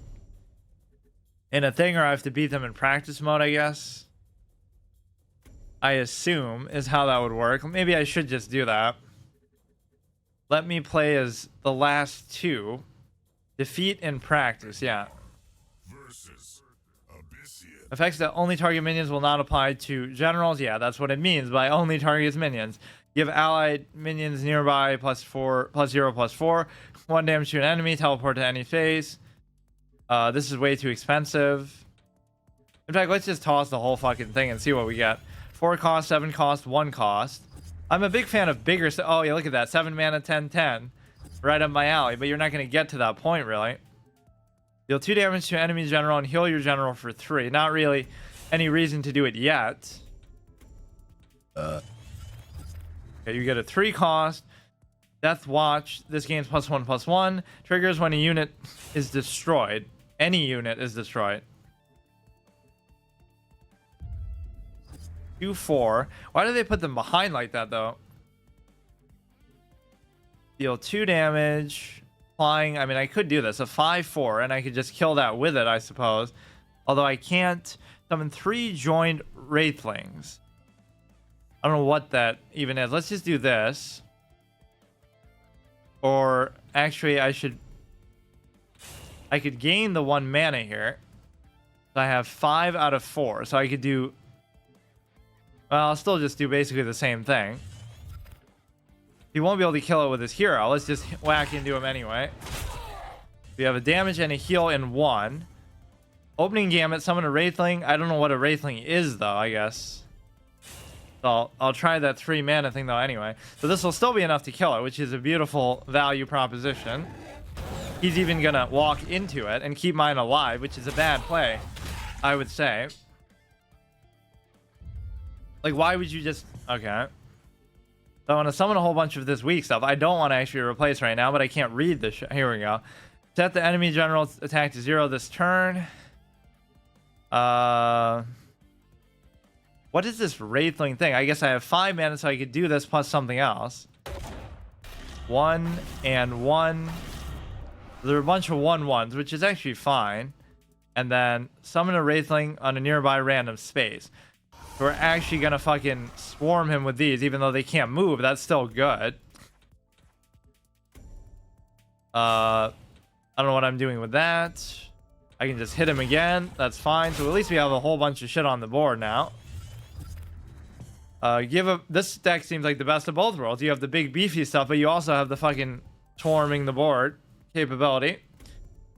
thing, or I have to beat them in practice mode, I guess. I assume is how that would work. Maybe I should just do that. Let me play as the last 2. Defeat in practice, yeah. Effects that only target minions will not apply to generals. Yeah, that's what it means by only targets minions. Give allied minions nearby +0/+4. 1 damage to an enemy. Teleport to any phase. This is way too expensive. In fact, let's just toss the whole fucking thing and see what we get. 4 cost, 7 cost, 1 cost. I'm a big fan of bigger... Oh, yeah, look at that. 7 mana, 10/10. Right up my alley, but you're not going to get to that point, really. Deal 2 damage to enemy general and heal your general for 3. Not really any reason to do it yet. Okay, you get a 3 cost. Death Watch. This gains +1/+1. Triggers when a unit is destroyed. Any unit is destroyed. 2/4. Why do they put them behind like that, though? Deal 2 damage. Flying. I mean, I could do this. A 5/4, and I could just kill that with it, I suppose. Although I can't summon 3 joined Wraithlings. I don't know what that even is. Let's just do this. Or actually, I could gain the 1 mana here. So I have 5 out of 4. So I could do. Well, I'll still just do basically the same thing. He won't be able to kill it with his hero. Let's just whack into him anyway. We have a damage and a heal in 1. Opening Gambit, summon a Wraithling. I don't know what a Wraithling is, though, I guess. So I'll try that 3 mana thing, though, anyway. So this will still be enough to kill it, which is a beautiful value proposition. He's even going to walk into it and keep mine alive, which is a bad play, I would say. Like, why would you just... Okay. So I want to summon a whole bunch of this weak stuff. I don't want to actually replace right now, but I can't read this. Here we go. Set the enemy general's attack to 0 this turn. What is this Wraithling thing? I guess I have 5 mana, so I could do this plus something else. 1 and 1. There are a bunch of 1/1s, which is actually fine. And then summon a Wraithling on a nearby random space. So we're actually gonna fucking swarm him with these, even though they can't move. That's still good. I don't know what I'm doing with that. I can just hit him again. That's fine. So at least we have a whole bunch of shit on the board now. This deck seems like the best of both worlds. You have the big beefy stuff, but you also have the fucking swarming the board capability.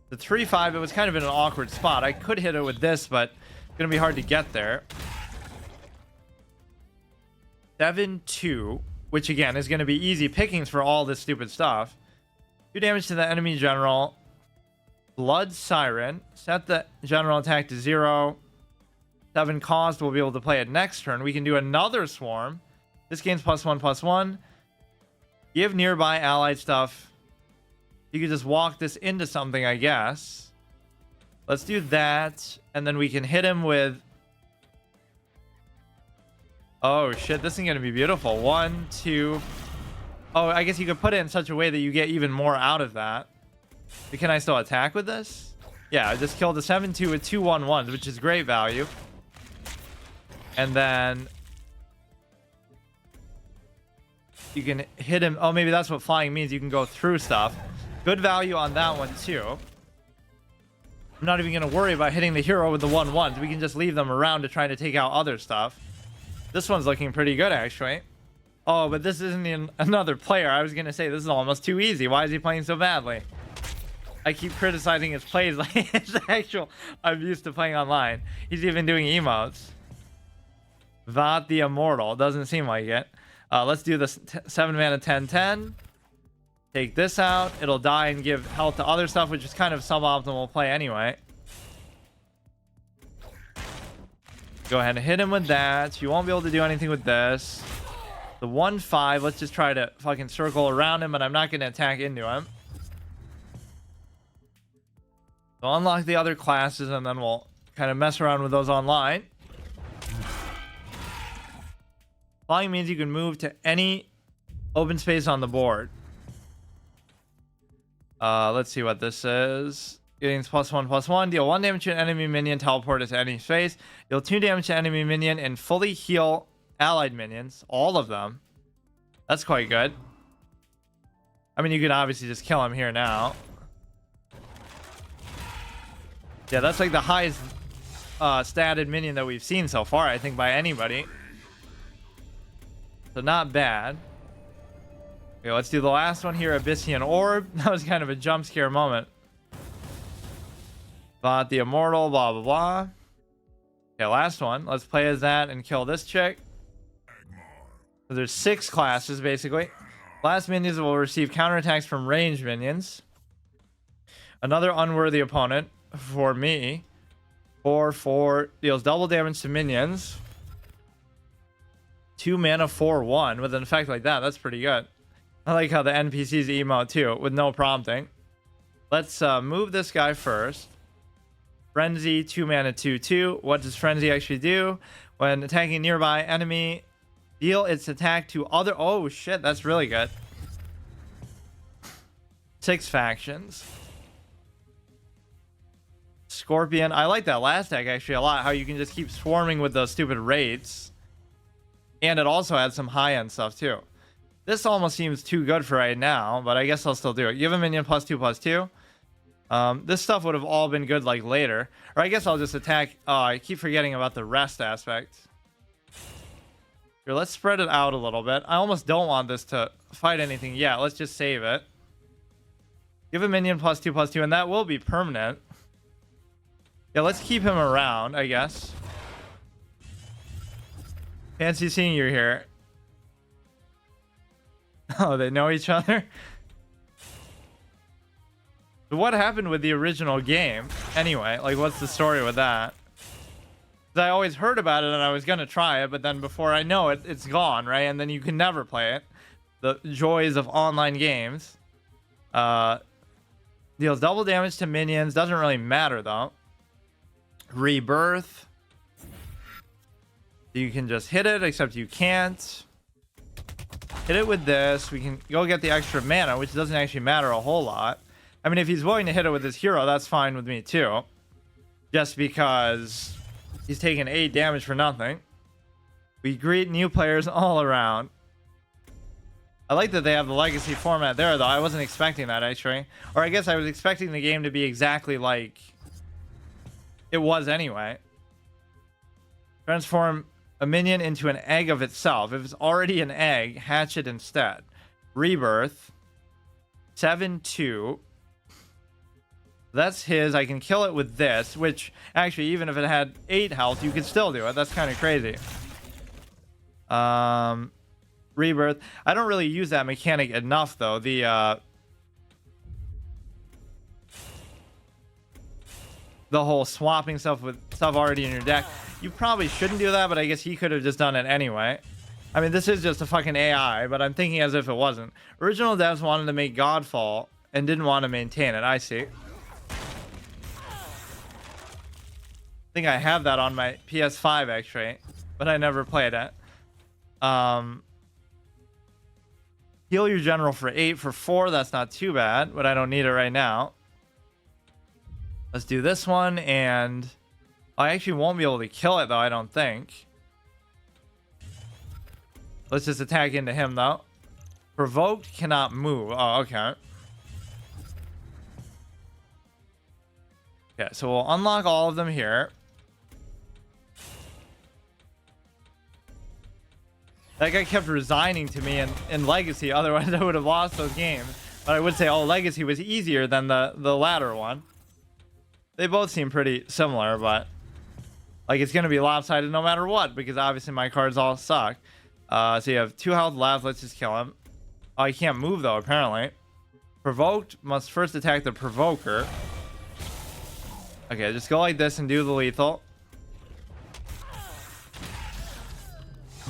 The 3/5, it was kind of in an awkward spot. I could hit it with this, but it's gonna be hard to get there. 7/2, which again is gonna be easy pickings for all this stupid stuff. 2 damage to the enemy general. Blood Siren. Set the general attack to 0. 7 cost. We'll be able to play it next turn. We can do another swarm. This gains +1/+1. Give nearby allied stuff. You could just walk this into something, I guess. Let's do that. And then we can hit him with... Oh, shit. This is going to be beautiful. 1, 2... Oh, I guess you could put it in such a way that you get even more out of that. But can I still attack with this? Yeah, I just killed a 7/2 with 2 1/1s, which is great value. And then... You can hit him... Oh, maybe that's what flying means. You can go through stuff. Good value on that one, too. I'm not even going to worry about hitting the hero with the 1/1s. We can just leave them around to try to take out other stuff. This one's looking pretty good, actually. Oh, but this isn't another player. I was going to say this is almost too easy. Why is he playing so badly? I keep criticizing his plays like it's actual. I'm used to playing online. He's even doing emotes. Vat the Immortal. Doesn't seem like it. Let's do this 7 mana 10/10. Take this out. It'll die and give health to other stuff, which is kind of suboptimal play anyway. Go ahead and hit him with that. You won't be able to do anything with this. The 1/5. Let's just try to fucking circle around him, but I'm not going to attack into him. So unlock the other classes, and then we'll kind of mess around with those online. Flying means you can move to any open space on the board. Let's see what this is. Gains +1/+1. Deal 1 damage to an enemy minion. Teleport it to any space. Deal 2 damage to enemy minion and fully heal allied minions. All of them. That's quite good. I mean, you can obviously just kill him here now. Yeah, that's like the highest statted minion that we've seen so far, I think, by anybody. So not bad. Okay, let's do the last one here, Abyssian Orb. That was kind of a jump scare moment. Vat the Immortal, blah, blah, blah. Okay, last one. Let's play as that and kill this chick. So there's 6 classes, basically. Last minions will receive counterattacks from ranged minions. Another unworthy opponent. for me. 4/4 deals double damage to minions. 2 mana 4/1 with an effect like that. That's pretty good. I like how the NPCs emote too with no prompting. Let's move this guy first. Frenzy, 2 mana 2/2. What does Frenzy actually do? When attacking nearby enemy, deal its attack to other. Oh shit, that's really good. 6 factions. Scorpion. I like that last deck actually a lot. How you can just keep swarming with those stupid raids. And it also had some high-end stuff too. This almost seems too good for right now, but I guess I'll still do it. Give a minion +2/+2. This stuff would have all been good like later. Or I guess I'll just attack. Oh, I keep forgetting about the rest aspect. Here, let's spread it out a little bit. I almost don't want this to fight anything yet. Let's just save it. Give a minion +2/+2, and that will be permanent. Yeah, let's keep him around, I guess. Fancy seeing you here. Oh, they know each other? So what happened with the original game? Anyway, like, what's the story with that? 'Cause I always heard about it and I was gonna try it, but then before I know it, it's gone, right? And then you can never play it. The joys of online games. Deals double damage to minions. Doesn't really matter, though. Rebirth. You can just hit it, except you can't. Hit it with this. We can go get the extra mana, which doesn't actually matter a whole lot. I mean, if he's willing to hit it with his hero, that's fine with me too. Just because he's taking 8 damage for nothing. We greet new players all around. I like that they have the legacy format there, though. I wasn't expecting that, actually. Or I guess I was expecting the game to be exactly like it was anyway. Transform a minion into an egg of itself. If it's already an egg, hatch it instead. Rebirth. 7/2. That's his. I can kill it with this, which actually, even if it had 8 health, you could still do it. That's kind of crazy. Rebirth. I don't really use that mechanic enough, though. The whole swapping stuff with stuff already in your deck. You probably shouldn't do that, but I guess he could have just done it anyway. I mean, this is just a fucking AI, but I'm thinking as if it wasn't. Original devs wanted to make Godfall and didn't want to maintain it. I see. I think I have that on my PS5 actually, but I never played it. Heal your general for 8 for 4. That's not too bad, but I don't need it right now. Let's do this one, and I actually won't be able to kill it though, I don't think. Let's just attack into him though. Provoked cannot move. Oh, okay. Okay, so we'll unlock all of them here. That guy kept resigning to me in Legacy, otherwise I would have lost those games. But I would say, oh, Legacy was easier than the latter one. They both seem pretty similar, but like it's going to be lopsided no matter what, because obviously my cards all suck. So you have 2 health left. Let's just kill him. Oh, he can't move though, apparently. Provoked must first attack the provoker. Okay, just go like this and do the lethal.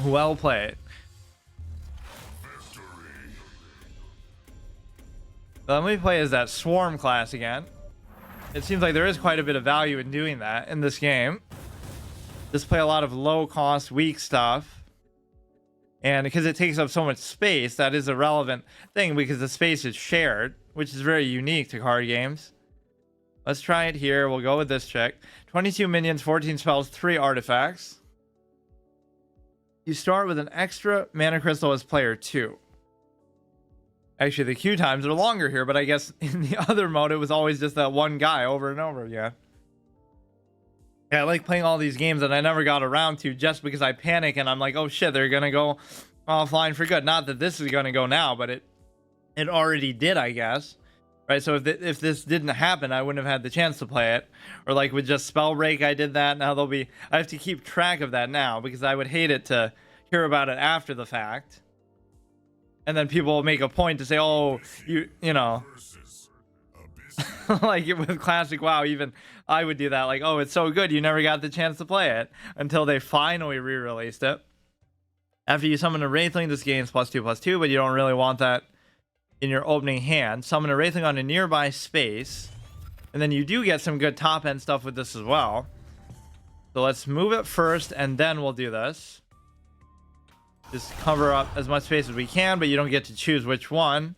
Well played. Let me play as that Swarm class again. It seems like there is quite a bit of value in doing that in this game. Just play a lot of low cost, weak stuff. And because it takes up so much space, that is a relevant thing because the space is shared, which is very unique to card games. Let's try it here. We'll go with this check. 22 minions, 14 spells, 3 artifacts. You start with an extra mana crystal as player 2. Actually, the queue times are longer here, but I guess in the other mode, it was always just that one guy over and over again. Yeah, I like playing all these games that I never got around to just because I panic and I'm like, oh shit, they're going to go offline for good. Not that this is going to go now, but it already did, I guess. Right, so if this didn't happen, I wouldn't have had the chance to play it. Or like with just Spell Break, I did that. Now I have to keep track of that now because I would hate it to hear about it after the fact. And then people will make a point to say, oh, you know, Like with classic WoW, even I would do that. Like, oh, it's so good, you never got the chance to play it until they finally re-released it. After you summon a Wraithling, this gains +2/+2, but you don't really want that in your opening hand. Summon a Wraithling on a nearby space, and then you do get some good top end stuff with this as well. So let's move it first, and then we'll do this. Just cover up as much space as we can, but you don't get to choose which one.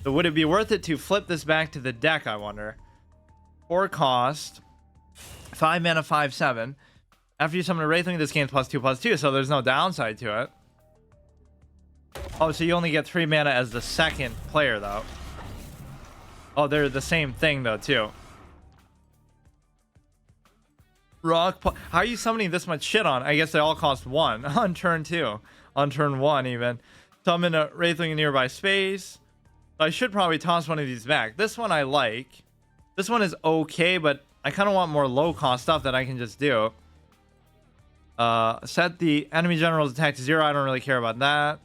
So would it be worth it to flip this back to the deck, I wonder? 4 cost, 5 mana, 5/7. After you summon a Wraithling, this gains +2/+2, so there's no downside to it. Oh, so you only get 3 mana as the second player, though. Oh, they're the same thing, though, too. How are you summoning this much shit on? I guess they all cost 1 on turn 2. On turn 1, even. Summon a Wraithling in nearby space. I should probably toss one of these back. This one I like. This one is okay, but I kind of want more low-cost stuff that I can just do. Set the enemy general's attack to 0. I don't really care about that.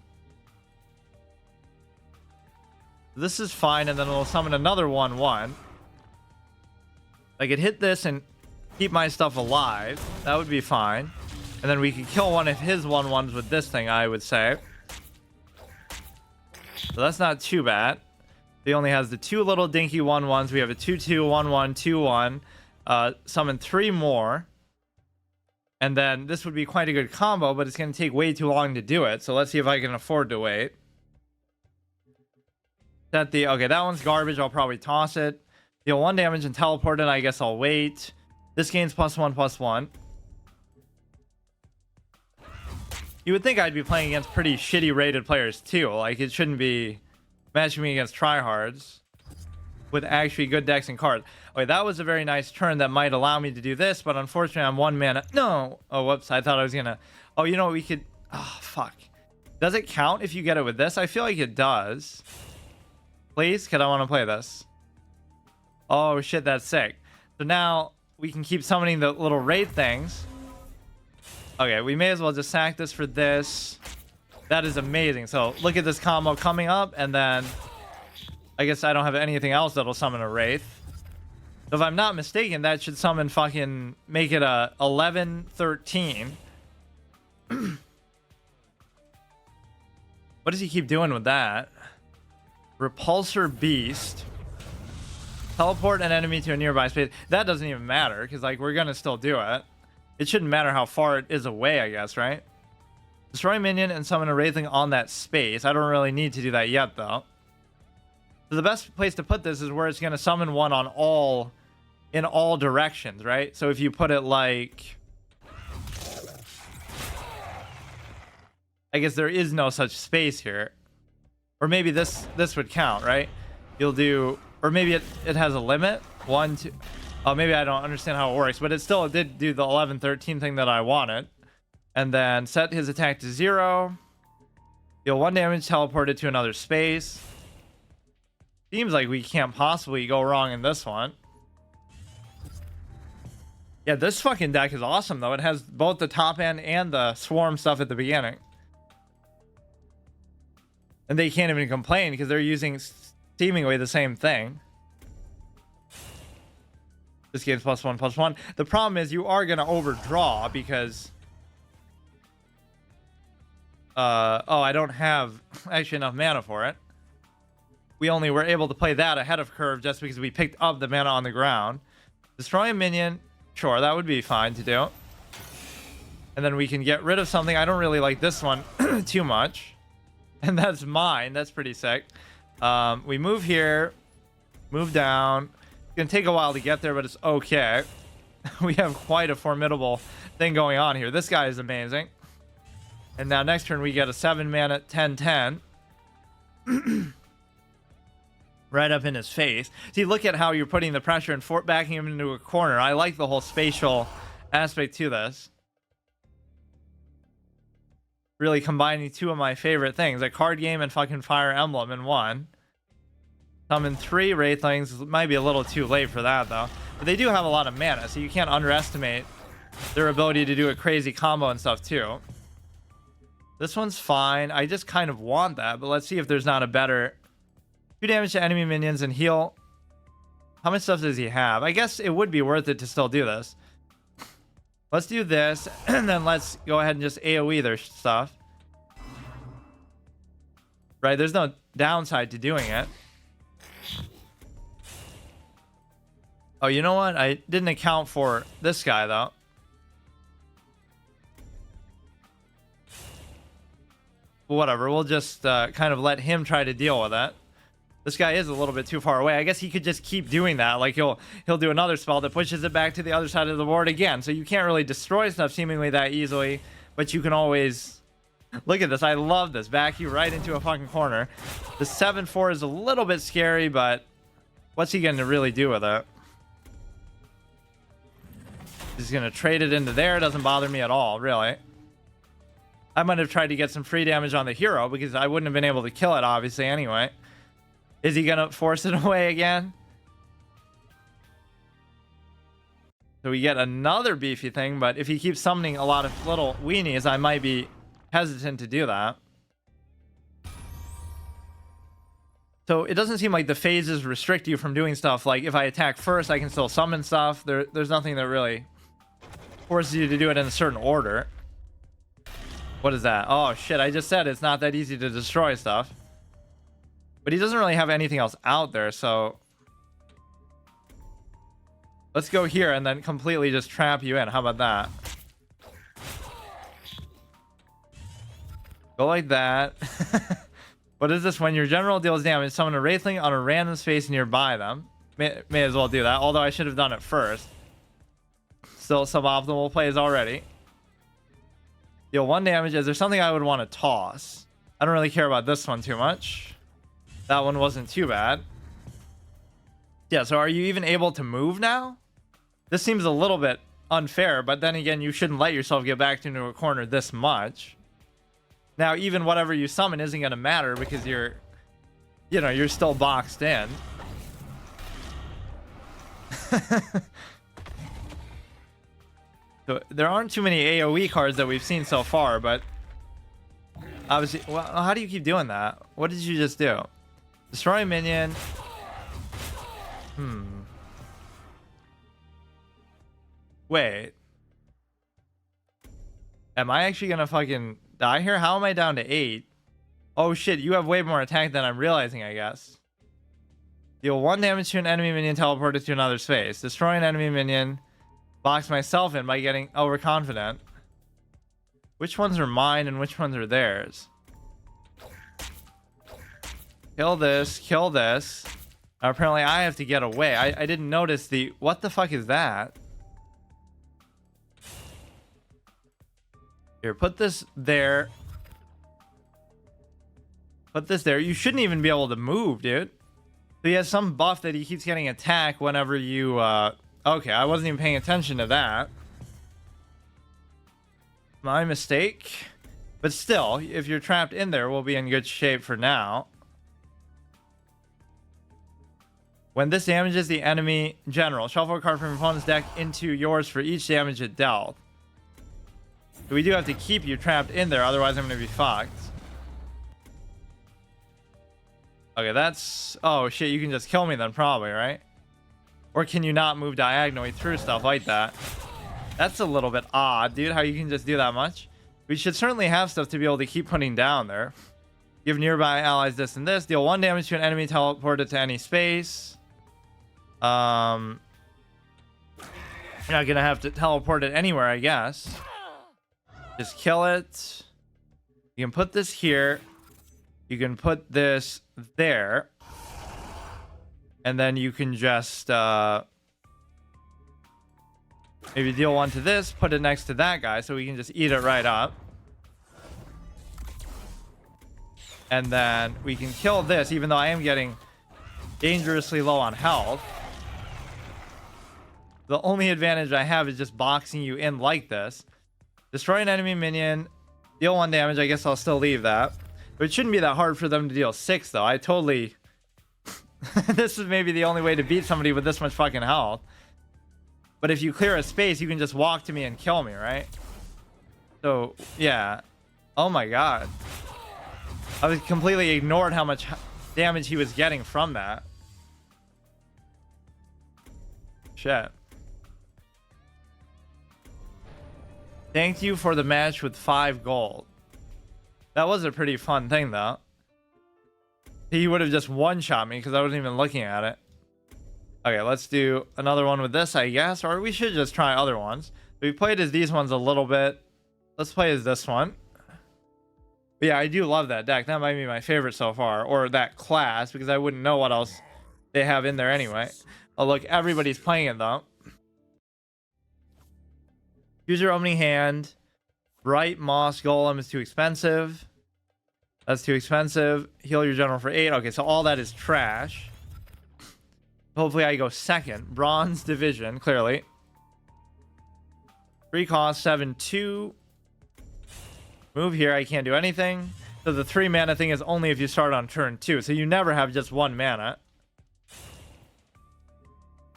This is fine, and then it'll summon another 1/1. I could hit this and keep my stuff alive. That would be fine. And then we could kill one of his 1/1s with this thing, I would say. So that's not too bad. He only has the 2 little dinky 1/1s. We have a 2/2, 1/1, 2/1. Summon 3 more. And then this would be quite a good combo, but it's going to take way too long to do it. So let's see if I can afford to wait. Okay, that one's garbage. I'll probably toss it. Deal 1 damage and teleport it. I guess I'll wait. This gains +1/+1. You would think I'd be playing against pretty shitty rated players too. Like, it shouldn't be matching me against tryhards with actually good decks and cards. Okay, that was a very nice turn that might allow me to do this, but unfortunately I'm 1 mana. No! Oh, whoops. I thought I was gonna... Oh, you know what? We could... Oh, fuck. Does it count if you get it with this? I feel like it does. Please? Because I want to play this. Oh, shit. That's sick. So now we can keep summoning the little raid things. Okay, we may as well just sack this for this. That is amazing. So look at this combo coming up, and then I guess I don't have anything else that'll summon a Wraith. So if I'm not mistaken, that should summon fucking... Make it a 11-13. What does he keep doing with that? Repulsor Beast. Teleport an enemy to a nearby space. That doesn't even matter, because, like, we're gonna still do it. It shouldn't matter how far it is away, I guess, right? Destroy a minion and summon a Wraithling on that space. I don't really need to do that yet, though. So the best place to put this is where it's going to summon one on in all directions, right? So if you put it like... I guess there is no such space here. Or maybe this would count, right? You'll do... Or maybe it has a limit. 1, 2... Oh, maybe I don't understand how it works, but it still did do the 11-13 thing that I wanted. And then set his attack to 0. Deal 1 damage, teleport it to another space. Seems like we can't possibly go wrong in this one. Yeah, this fucking deck is awesome, though. It has both the top end and the swarm stuff at the beginning. And they can't even complain because they're using seemingly the same thing. This game's +1/+1. The problem is you are going to overdraw because... oh, I don't have actually enough mana for it. We only were able to play that ahead of curve just because we picked up the mana on the ground. Destroy a minion. Sure, that would be fine to do. And then we can get rid of something. I don't really like this one too much. And that's mine. That's pretty sick. We move here. Move down. It's going to take a while to get there, but it's okay. We have quite a formidable thing going on here. This guy is amazing. And now next turn we get a 7 mana 10/10. Right up in his face. See, look at how you're putting the pressure and backing him into a corner. I like the whole spatial aspect to this. Really combining two of my favorite things. A card game and fucking Fire Emblem in one. Summon 3 Wraithlings. It might be a little too late for that, though. But they do have a lot of mana, so you can't underestimate their ability to do a crazy combo and stuff, too. This one's fine. I just kind of want that, but let's see if there's not a better... 2 damage to enemy minions and heal How much stuff does he have? I guess it would be worth it to still do this. Let's do this, and then let's go ahead and just AoE their stuff. Right, there's no downside to doing it. Oh, you know what? I didn't account for this guy, though. Whatever, we'll just kind of let him try to deal with it. This guy is a little bit too far away. I guess he could just keep doing that. Like, he'll do another spell that pushes it back to the other side of the board again. So you can't really destroy stuff seemingly that easily, but you can always... Look at this. I love this. Back you right into a fucking corner. The 7-4 is a little bit scary, but what's he going to really do with it? He's going to trade it into there. It doesn't bother me at all, really. I might have tried to get some free damage on the hero because I wouldn't have been able to kill it, obviously, anyway. Is he going to force it away again? So we get another beefy thing, but if he keeps summoning a lot of little weenies, I might be hesitant to do that. So it doesn't seem like the phases restrict you from doing stuff. Like, if I attack first, I can still summon stuff. There's nothing that really forces you to do it in a certain order. What is that? Oh, shit. I just said it's not that easy to destroy stuff. But he doesn't really have anything else out there, so... Let's go here and then completely just trap you in. How about that? Go like that. What is this? When your general deals damage, summon a wraithling on a random space nearby them. May as well do that, although I should have done it first. Still suboptimal plays already. Deal 1 damage. Is there something I would want to toss? I don't really care about this one too much. That one wasn't too bad. Yeah, so are you even able to move now? This seems a little bit unfair, but then again, you shouldn't let yourself get backed into a corner this much. Now, even whatever you summon isn't going to matter because you're still boxed in. So there aren't too many AoE cards that we've seen so far, but obviously, well, how do you keep doing that? What did you just do? Destroy a minion. Wait. Am I actually gonna fucking die here? How am I down to 8? Oh shit, you have way more attack than I'm realizing, I guess. Deal 1 damage to an enemy minion teleported to another space. Destroy an enemy minion. Box myself in by getting overconfident. Which ones are mine and which ones are theirs? Kill this, kill this. Apparently I have to get away. I didn't notice the... What the fuck is that? Here, put this there. Put this there. You shouldn't even be able to move, dude. So he has some buff that he keeps getting attack whenever you... Okay, I wasn't even paying attention to that. My mistake. But still, if you're trapped in there, we'll be in good shape for now. When this damages the enemy general, shuffle a card from your opponent's deck into yours for each damage it dealt. So we do have to keep you trapped in there, otherwise I'm going to be fucked. Okay, that's... Oh shit, you can just kill me then probably, right? Or can you not move diagonally through stuff like that? That's a little bit odd, dude, how you can just do that much. We should certainly have stuff to be able to keep putting down there. Give nearby allies this and this. Deal 1 damage to an enemy teleported to any space. You're not gonna have to teleport it anywhere, I guess. Just kill it. You can put this here. You can put this there. And then you can just maybe deal 1 to this, put it next to that guy so we can just eat it right up. And then we can kill this, even though I am getting dangerously low on health. The only advantage I have is just boxing you in like this. Destroy an enemy minion, deal 1 damage. I guess I'll still leave that. But it shouldn't be that hard for them to deal 6, though. I totally... This is maybe the only way to beat somebody with this much fucking health. But if you clear a space, you can just walk to me and kill me, right? So, yeah. Oh my god. I was completely ignored how much damage he was getting from that. Shit. Thank you for the match with 5 gold. That was a pretty fun thing, though. He would have just one-shot me because I wasn't even looking at it. Okay, let's do another one with this, I guess. Or we should just try other ones. We played as these ones a little bit. Let's play as this one. But yeah, I do love that deck. That might be my favorite so far. Or that class, because I wouldn't know what else they have in there anyway. Oh, look, everybody's playing it, though. Use your opening hand. Bright Moss Golem is too expensive. That's too expensive. Heal your general for 8. Okay, so all that is trash. Hopefully I go second. Bronze Division, clearly. 3 cost, 7-2. Move here, I can't do anything. So the 3 mana thing is only if you start on turn 2. So you never have just 1 mana.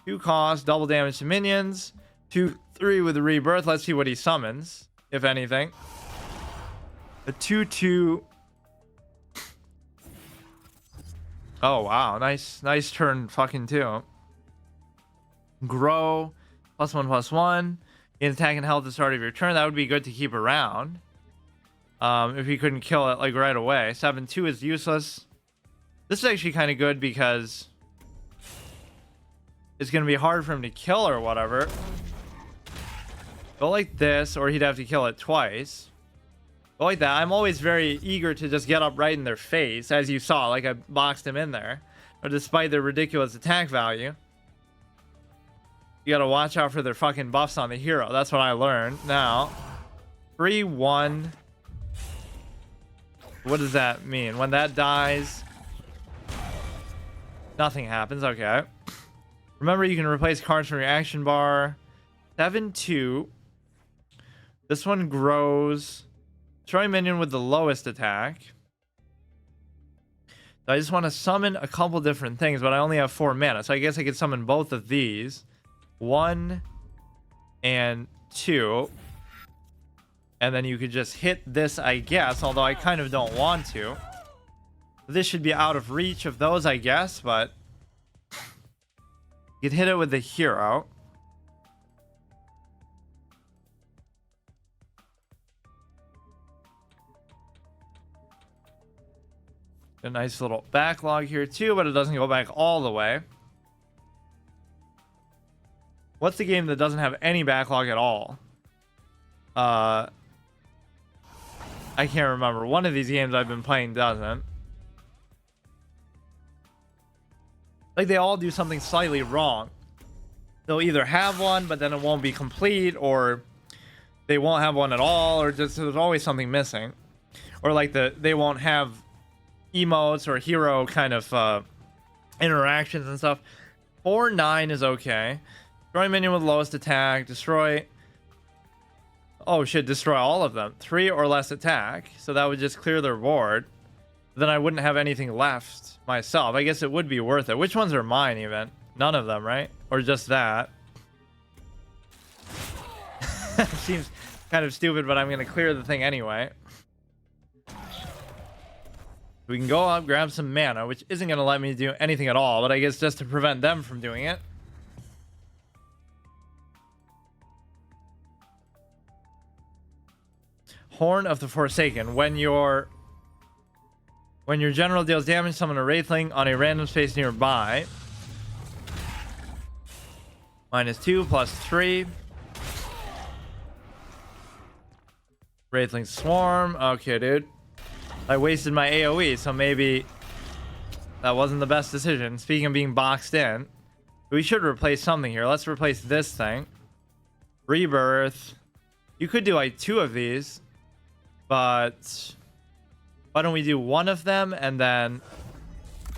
2 cost, double damage to minions. 2/3 with rebirth. Let's see what he summons, if anything. A 2/2. Oh wow, nice turn fucking 2. Grow, +1/+1. In attack and health at the start of your turn. That would be good to keep around. If you couldn't kill it like right away. 7/2 is useless. This is actually kind of good because it's gonna be hard for him to kill or whatever. Go like this, or he'd have to kill it twice. Go like that. I'm always very eager to just get up right in their face, as you saw, like I boxed him in there. But despite their ridiculous attack value, you gotta watch out for their fucking buffs on the hero. That's what I learned. Now, 3/1. What does that mean? When that dies, nothing happens. Okay. Remember, you can replace cards from your action bar. 7/2. This one grows. Destroy minion with the lowest attack. So I just want to summon a couple different things, but I only have 4 mana. So I guess I could summon both of these. 1 and 2. And then you could just hit this, I guess, although I kind of don't want to. This should be out of reach of those, I guess, but you could hit it with the hero. A nice little backlog here too, but it doesn't go back all the way. What's the game that doesn't have any backlog at all? I can't remember. One of these games I've been playing doesn't. Like, they all do something slightly wrong. They'll either have one, but then it won't be complete, or they won't have one at all, or just there's always something missing. Or like they won't have emotes or hero kind of interactions and stuff. 4/9 is okay. Destroy minion with lowest attack. Destroy. Oh shit, destroy all of them. 3 or less attack. So that would just clear their board. Then I wouldn't have anything left myself. I guess it would be worth it. Which ones are mine even? None of them, right? Or just that? Seems kind of stupid, but I'm going to clear the thing anyway. We can go up, grab some mana, which isn't going to let me do anything at all, but I guess just to prevent them from doing it. Horn of the Forsaken. When your general deals damage, summon a Wraithling on a random space nearby. -2, +3. Wraithling Swarm. Okay, dude. I wasted my AoE, so maybe that wasn't the best decision. Speaking of being boxed in, we should replace something here. Let's replace this thing. Rebirth. You could do like 2 of these, but why don't we do 1 of them and then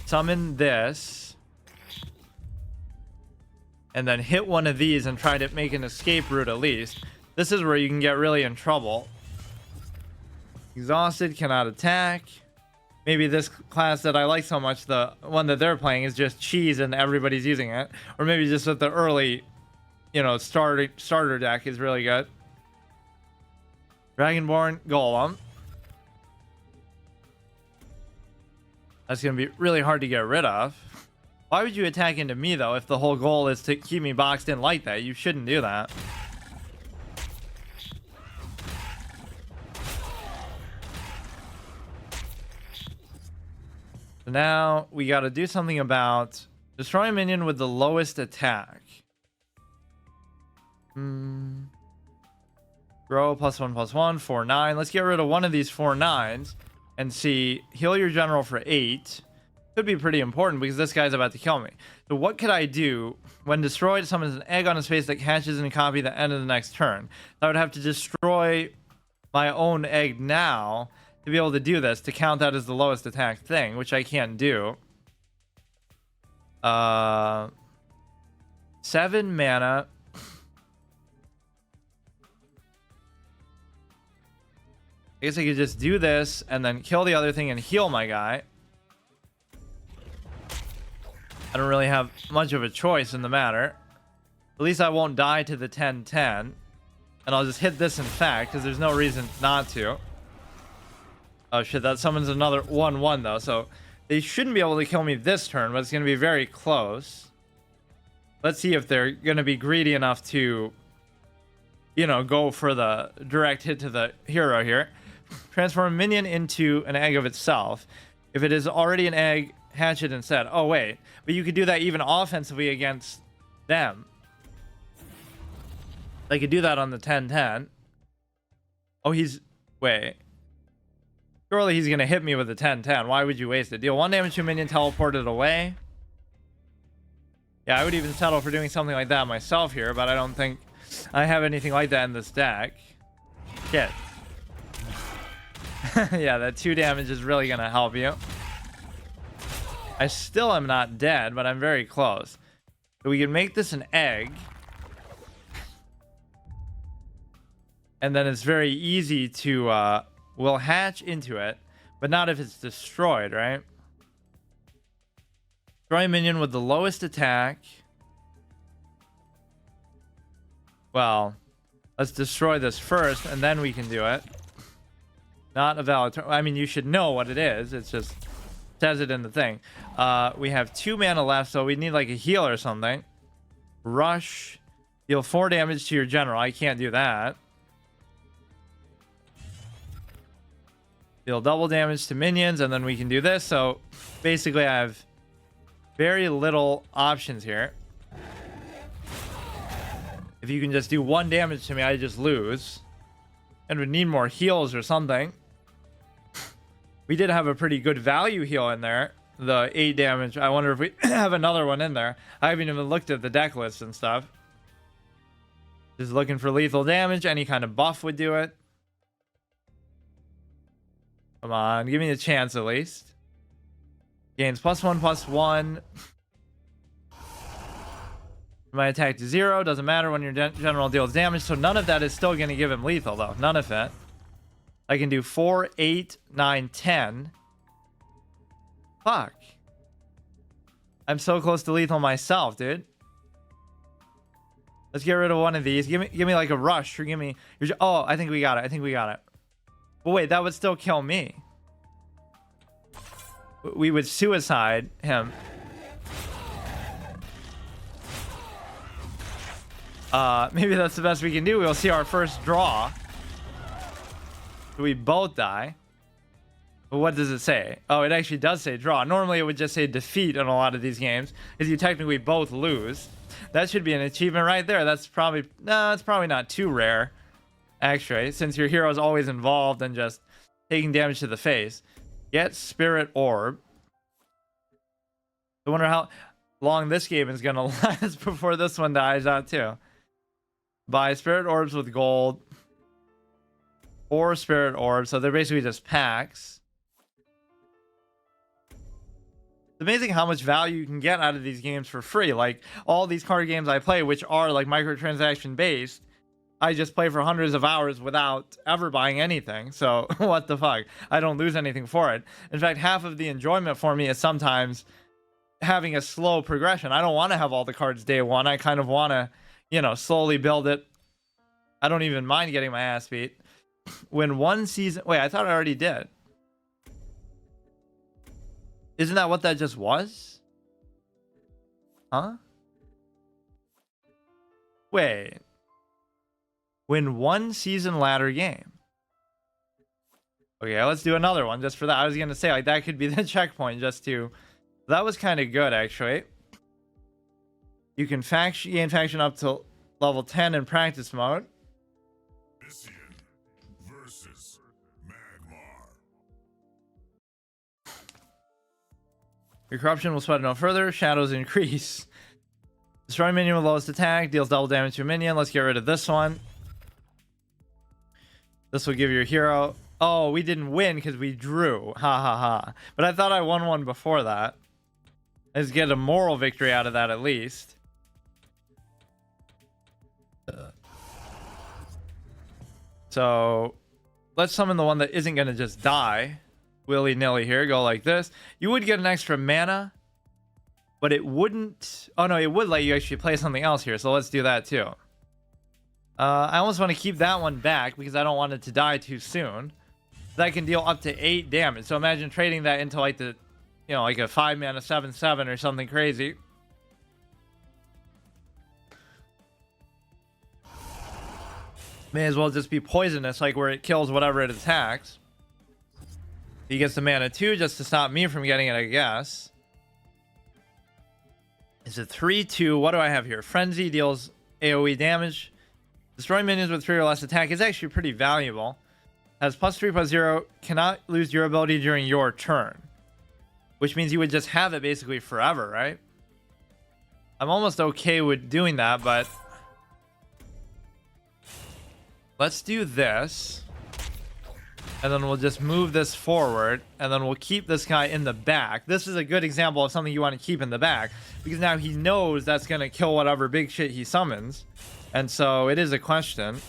summon this and then hit 1 of these and try to make an escape route at least. This is where you can get really in trouble. Exhausted, cannot attack. Maybe this class that I like so much, the one that they're playing, is just cheese and everybody's using it. Or maybe just that the early, you know, starter deck is really good. Dragonborn Golem. That's going to be really hard to get rid of. Why would you attack into me, though, if the whole goal is to keep me boxed in like that? You shouldn't do that. So now we got to do something about destroy a minion with the lowest attack. Grow +1/+1, 4/9. Let's get rid of one of these 4/9s and see. Heal your general for 8. Could be pretty important because this guy's about to kill me. So what could I do? When destroyed, summons an egg on his face that catches and copy the end of the next turn. So I would have to destroy my own egg now to be able to do this, to count that as the lowest attack thing, which I can't do. 7 mana. I guess I could just do this and then kill the other thing and heal my guy. I don't really have much of a choice in the matter. At least I won't die to the 10/10. And I'll just hit this in fact, because there's no reason not to. Oh shit, that summons another 1/1 though, so they shouldn't be able to kill me this turn, but it's going to be very close. Let's see if they're going to be greedy enough to, you know, go for the direct hit to the hero here. Transform a minion into an egg of itself. If it is already an egg, hatch it instead. Oh wait, but you could do that even offensively against them. I could do that on the 10/10. Oh, wait. Surely he's gonna hit me with the 10/10. Why would you waste it? Deal 1 damage to a minion, teleport it away. Yeah, I would even settle for doing something like that myself here, but I don't think I have anything like that in this deck. Shit. Yeah, that 2 damage is really gonna help you. I still am not dead, but I'm very close. So we can make this an egg. And then it's very easy to, we'll hatch into it, but not if it's destroyed, right? Destroy a minion with the lowest attack. Well, let's destroy this first, and then we can do it. Not a valid turn. I mean, you should know what it is. It's just says it in the thing. We have 2 mana left, so we need like a heal or something. Rush. Deal 4 damage to your general. I can't do that. Deal double damage to minions, and then we can do this. So basically I have very little options here. If you can just do 1 damage to me, I just lose. And we need more heals or something. We did have a pretty good value heal in there. The 8 damage. I wonder if we have another one in there. I haven't even looked at the deck list and stuff. Just looking for lethal damage. Any kind of buff would do it. Come on, give me a chance at least. Gains +1/+1. My attack to 0. Doesn't matter when your general deals damage. So none of that is still going to give him lethal though. None of it. I can do 4, 8, 9, 10. Fuck. I'm so close to lethal myself, dude. Let's get rid of one of these. Give me like a rush, or give me. Oh, I think we got it. I think we got it. But wait, that would still kill me. We would suicide him. Maybe that's the best we can do. We'll see our first draw. We both die. But what does it say? Oh, it actually does say draw. Normally it would just say defeat in a lot of these games, because you technically both lose. That should be an achievement right there. That's probably it's probably not too rare, actually, since your hero is always involved and just taking damage to the face. Get Spirit Orb. I wonder how long this game is gonna last before this one dies out too. Buy Spirit Orbs with gold. 4 Spirit Orbs, so they're basically just packs. It's amazing how much value you can get out of these games for free. Like all these card games I play, which are like microtransaction based, I just play for hundreds of hours without ever buying anything. So what the fuck? I don't lose anything for it. In fact, half of the enjoyment for me is sometimes having a slow progression. I don't want to have all the cards day one. I kind of want to, you know, slowly build it. I don't even mind getting my ass beat. When one season... Wait, I thought I already did. Isn't that what that just was? Huh? Wait. Win 1 season ladder game. Okay, let's do another one just for that. I was going to say, like, that could be the checkpoint just to... That was kind of good, actually. You can gain faction up to level 10 in practice mode. Versus Magmar. Your corruption will spread no further. Shadows increase. Destroy minion with lowest attack. Deals double damage to a minion. Let's get rid of this one. This will give your hero... Oh, we didn't win because we drew. Ha ha ha. But I thought I won one before that. Let's get a moral victory out of that at least. So let's summon the one that isn't going to just die willy-nilly here. Go like this. You would get an extra mana, but it wouldn't... Oh, no, it would let you actually play something else here. So let's do that too. I almost want to keep that one back because I don't want it to die too soon. That can deal up to 8 damage. So imagine trading that into like the, you know, like a 5 mana 7/7 or something crazy. May as well just be poisonous, like where it kills whatever it attacks. He gets the mana too, just to stop me from getting it, I guess. It's a 3/2. What do I have here? Frenzy deals AoE damage. Destroy minions with 3 or less attack is actually pretty valuable. Has +3/+0. Cannot lose durability during your turn. Which means you would just have it basically forever, right? I'm almost okay with doing that, but... Let's do this. And then we'll just move this forward. And then we'll keep this guy in the back. This is a good example of something you want to keep in the back. Because now he knows that's going to kill whatever big shit he summons. And so it is a question.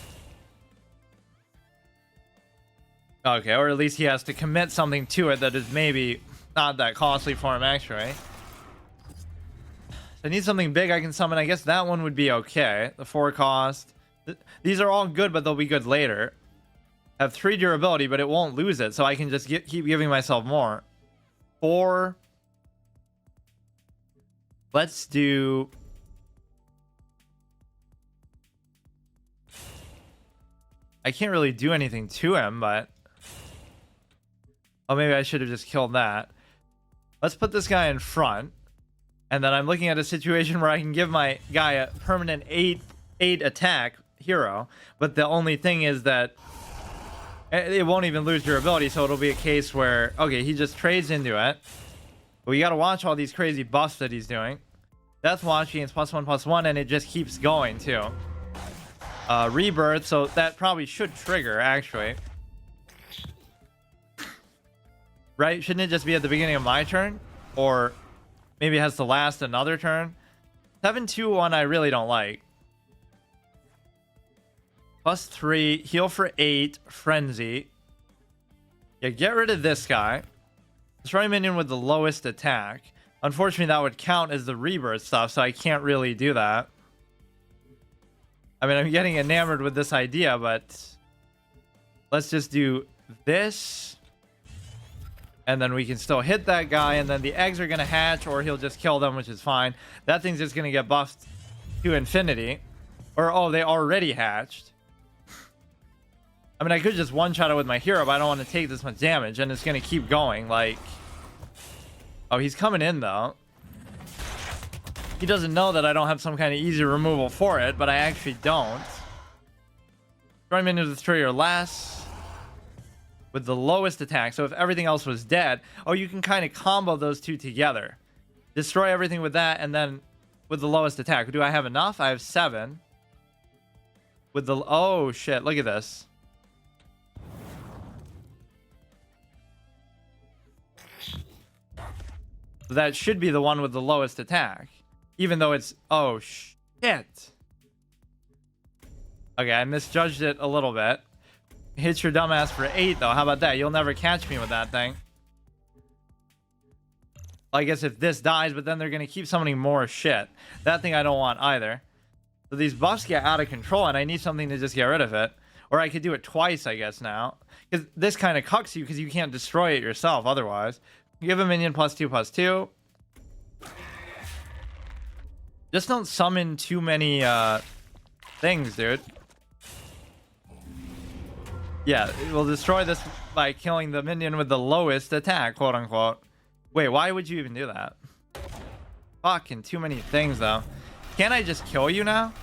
Okay, or at least he has to commit something to it that is maybe not that costly for him, actually. I need something big I can summon. I guess that one would be okay. The 4 cost. These are all good, but they'll be good later. Have 3 durability, but it won't lose it, so I can just keep giving myself more. 4. Let's do... I can't really do anything to him, but... Oh, maybe I should have just killed that. Let's put this guy in front. And then I'm looking at a situation where I can give my guy a permanent 8 attack hero. But the only thing is that it won't even lose durability. So it'll be a case where, okay, he just trades into it. But we got to watch all these crazy buffs that he's doing. Death Watch gains +1/+1, and it just keeps going too. Rebirth, so that probably should trigger, actually. Right? Shouldn't it just be at the beginning of my turn? Or maybe it has to last another turn? 7/2/1 I really don't like. +3, heal for 8, frenzy. Yeah, get rid of this guy. Destroy a minion with the lowest attack. Unfortunately, that would count as the rebirth stuff, so I can't really do that. I mean, I'm getting enamored with this idea, but let's just do this. And then we can still hit that guy, and then the eggs are going to hatch, or he'll just kill them, which is fine. That thing's just going to get buffed to infinity. Or, oh, they already hatched. I mean, I could just one-shot it with my hero, but I don't want to take this much damage, and it's going to keep going, like... Oh, he's coming in, though. He doesn't know that I don't have some kind of easy removal for it, but I actually don't. Destroy minions with 3 or less. With the lowest attack, so if everything else was dead... Oh, you can kind of combo those two together. Destroy everything with that, and then with the lowest attack. Do I have enough? I have 7. With the... Oh, shit. Look at this. That should be the one with the lowest attack. Even though it's... Oh, shit. Okay, I misjudged it a little bit. Hits your dumbass for 8, though. How about that? You'll never catch me with that thing. I guess if this dies, but then they're going to keep summoning more shit. That thing I don't want either. So these buffs get out of control, and I need something to just get rid of it. Or I could do it twice, I guess, now. Because this kind of cucks you, because you can't destroy it yourself otherwise. Give a minion +2/+2. Just don't summon too many things, dude. Yeah, we'll destroy this by killing the minion with the lowest attack, quote unquote. Wait, why would you even do that? Fucking too many things, though. Can't I just kill you now?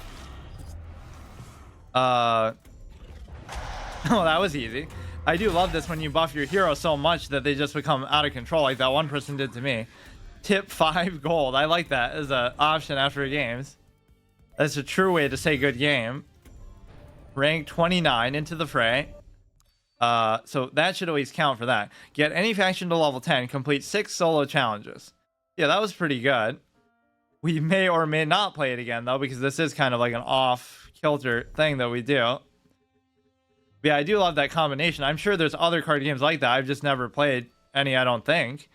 Oh, that was easy. I do love this when you buff your hero so much that they just become out of control, like that one person did to me. Tip 5 gold. I like that as an option after games. That's a true way to say good game. Rank 29 into the fray. So that should always count for that. Get any faction to level 10. Complete 6 solo challenges. Yeah, that was pretty good. We may or may not play it again, though, because this is kind of like an off-kilter thing that we do. But yeah, I do love that combination. I'm sure there's other card games like that. I've just never played any, I don't think.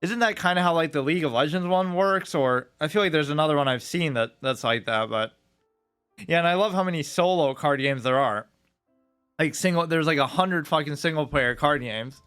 Isn't that kind of how like the League of Legends one works? Or I feel like there's another one I've seen that's like that. But yeah, and I love how many solo card games there are. Like there's like 100 fucking single player card games.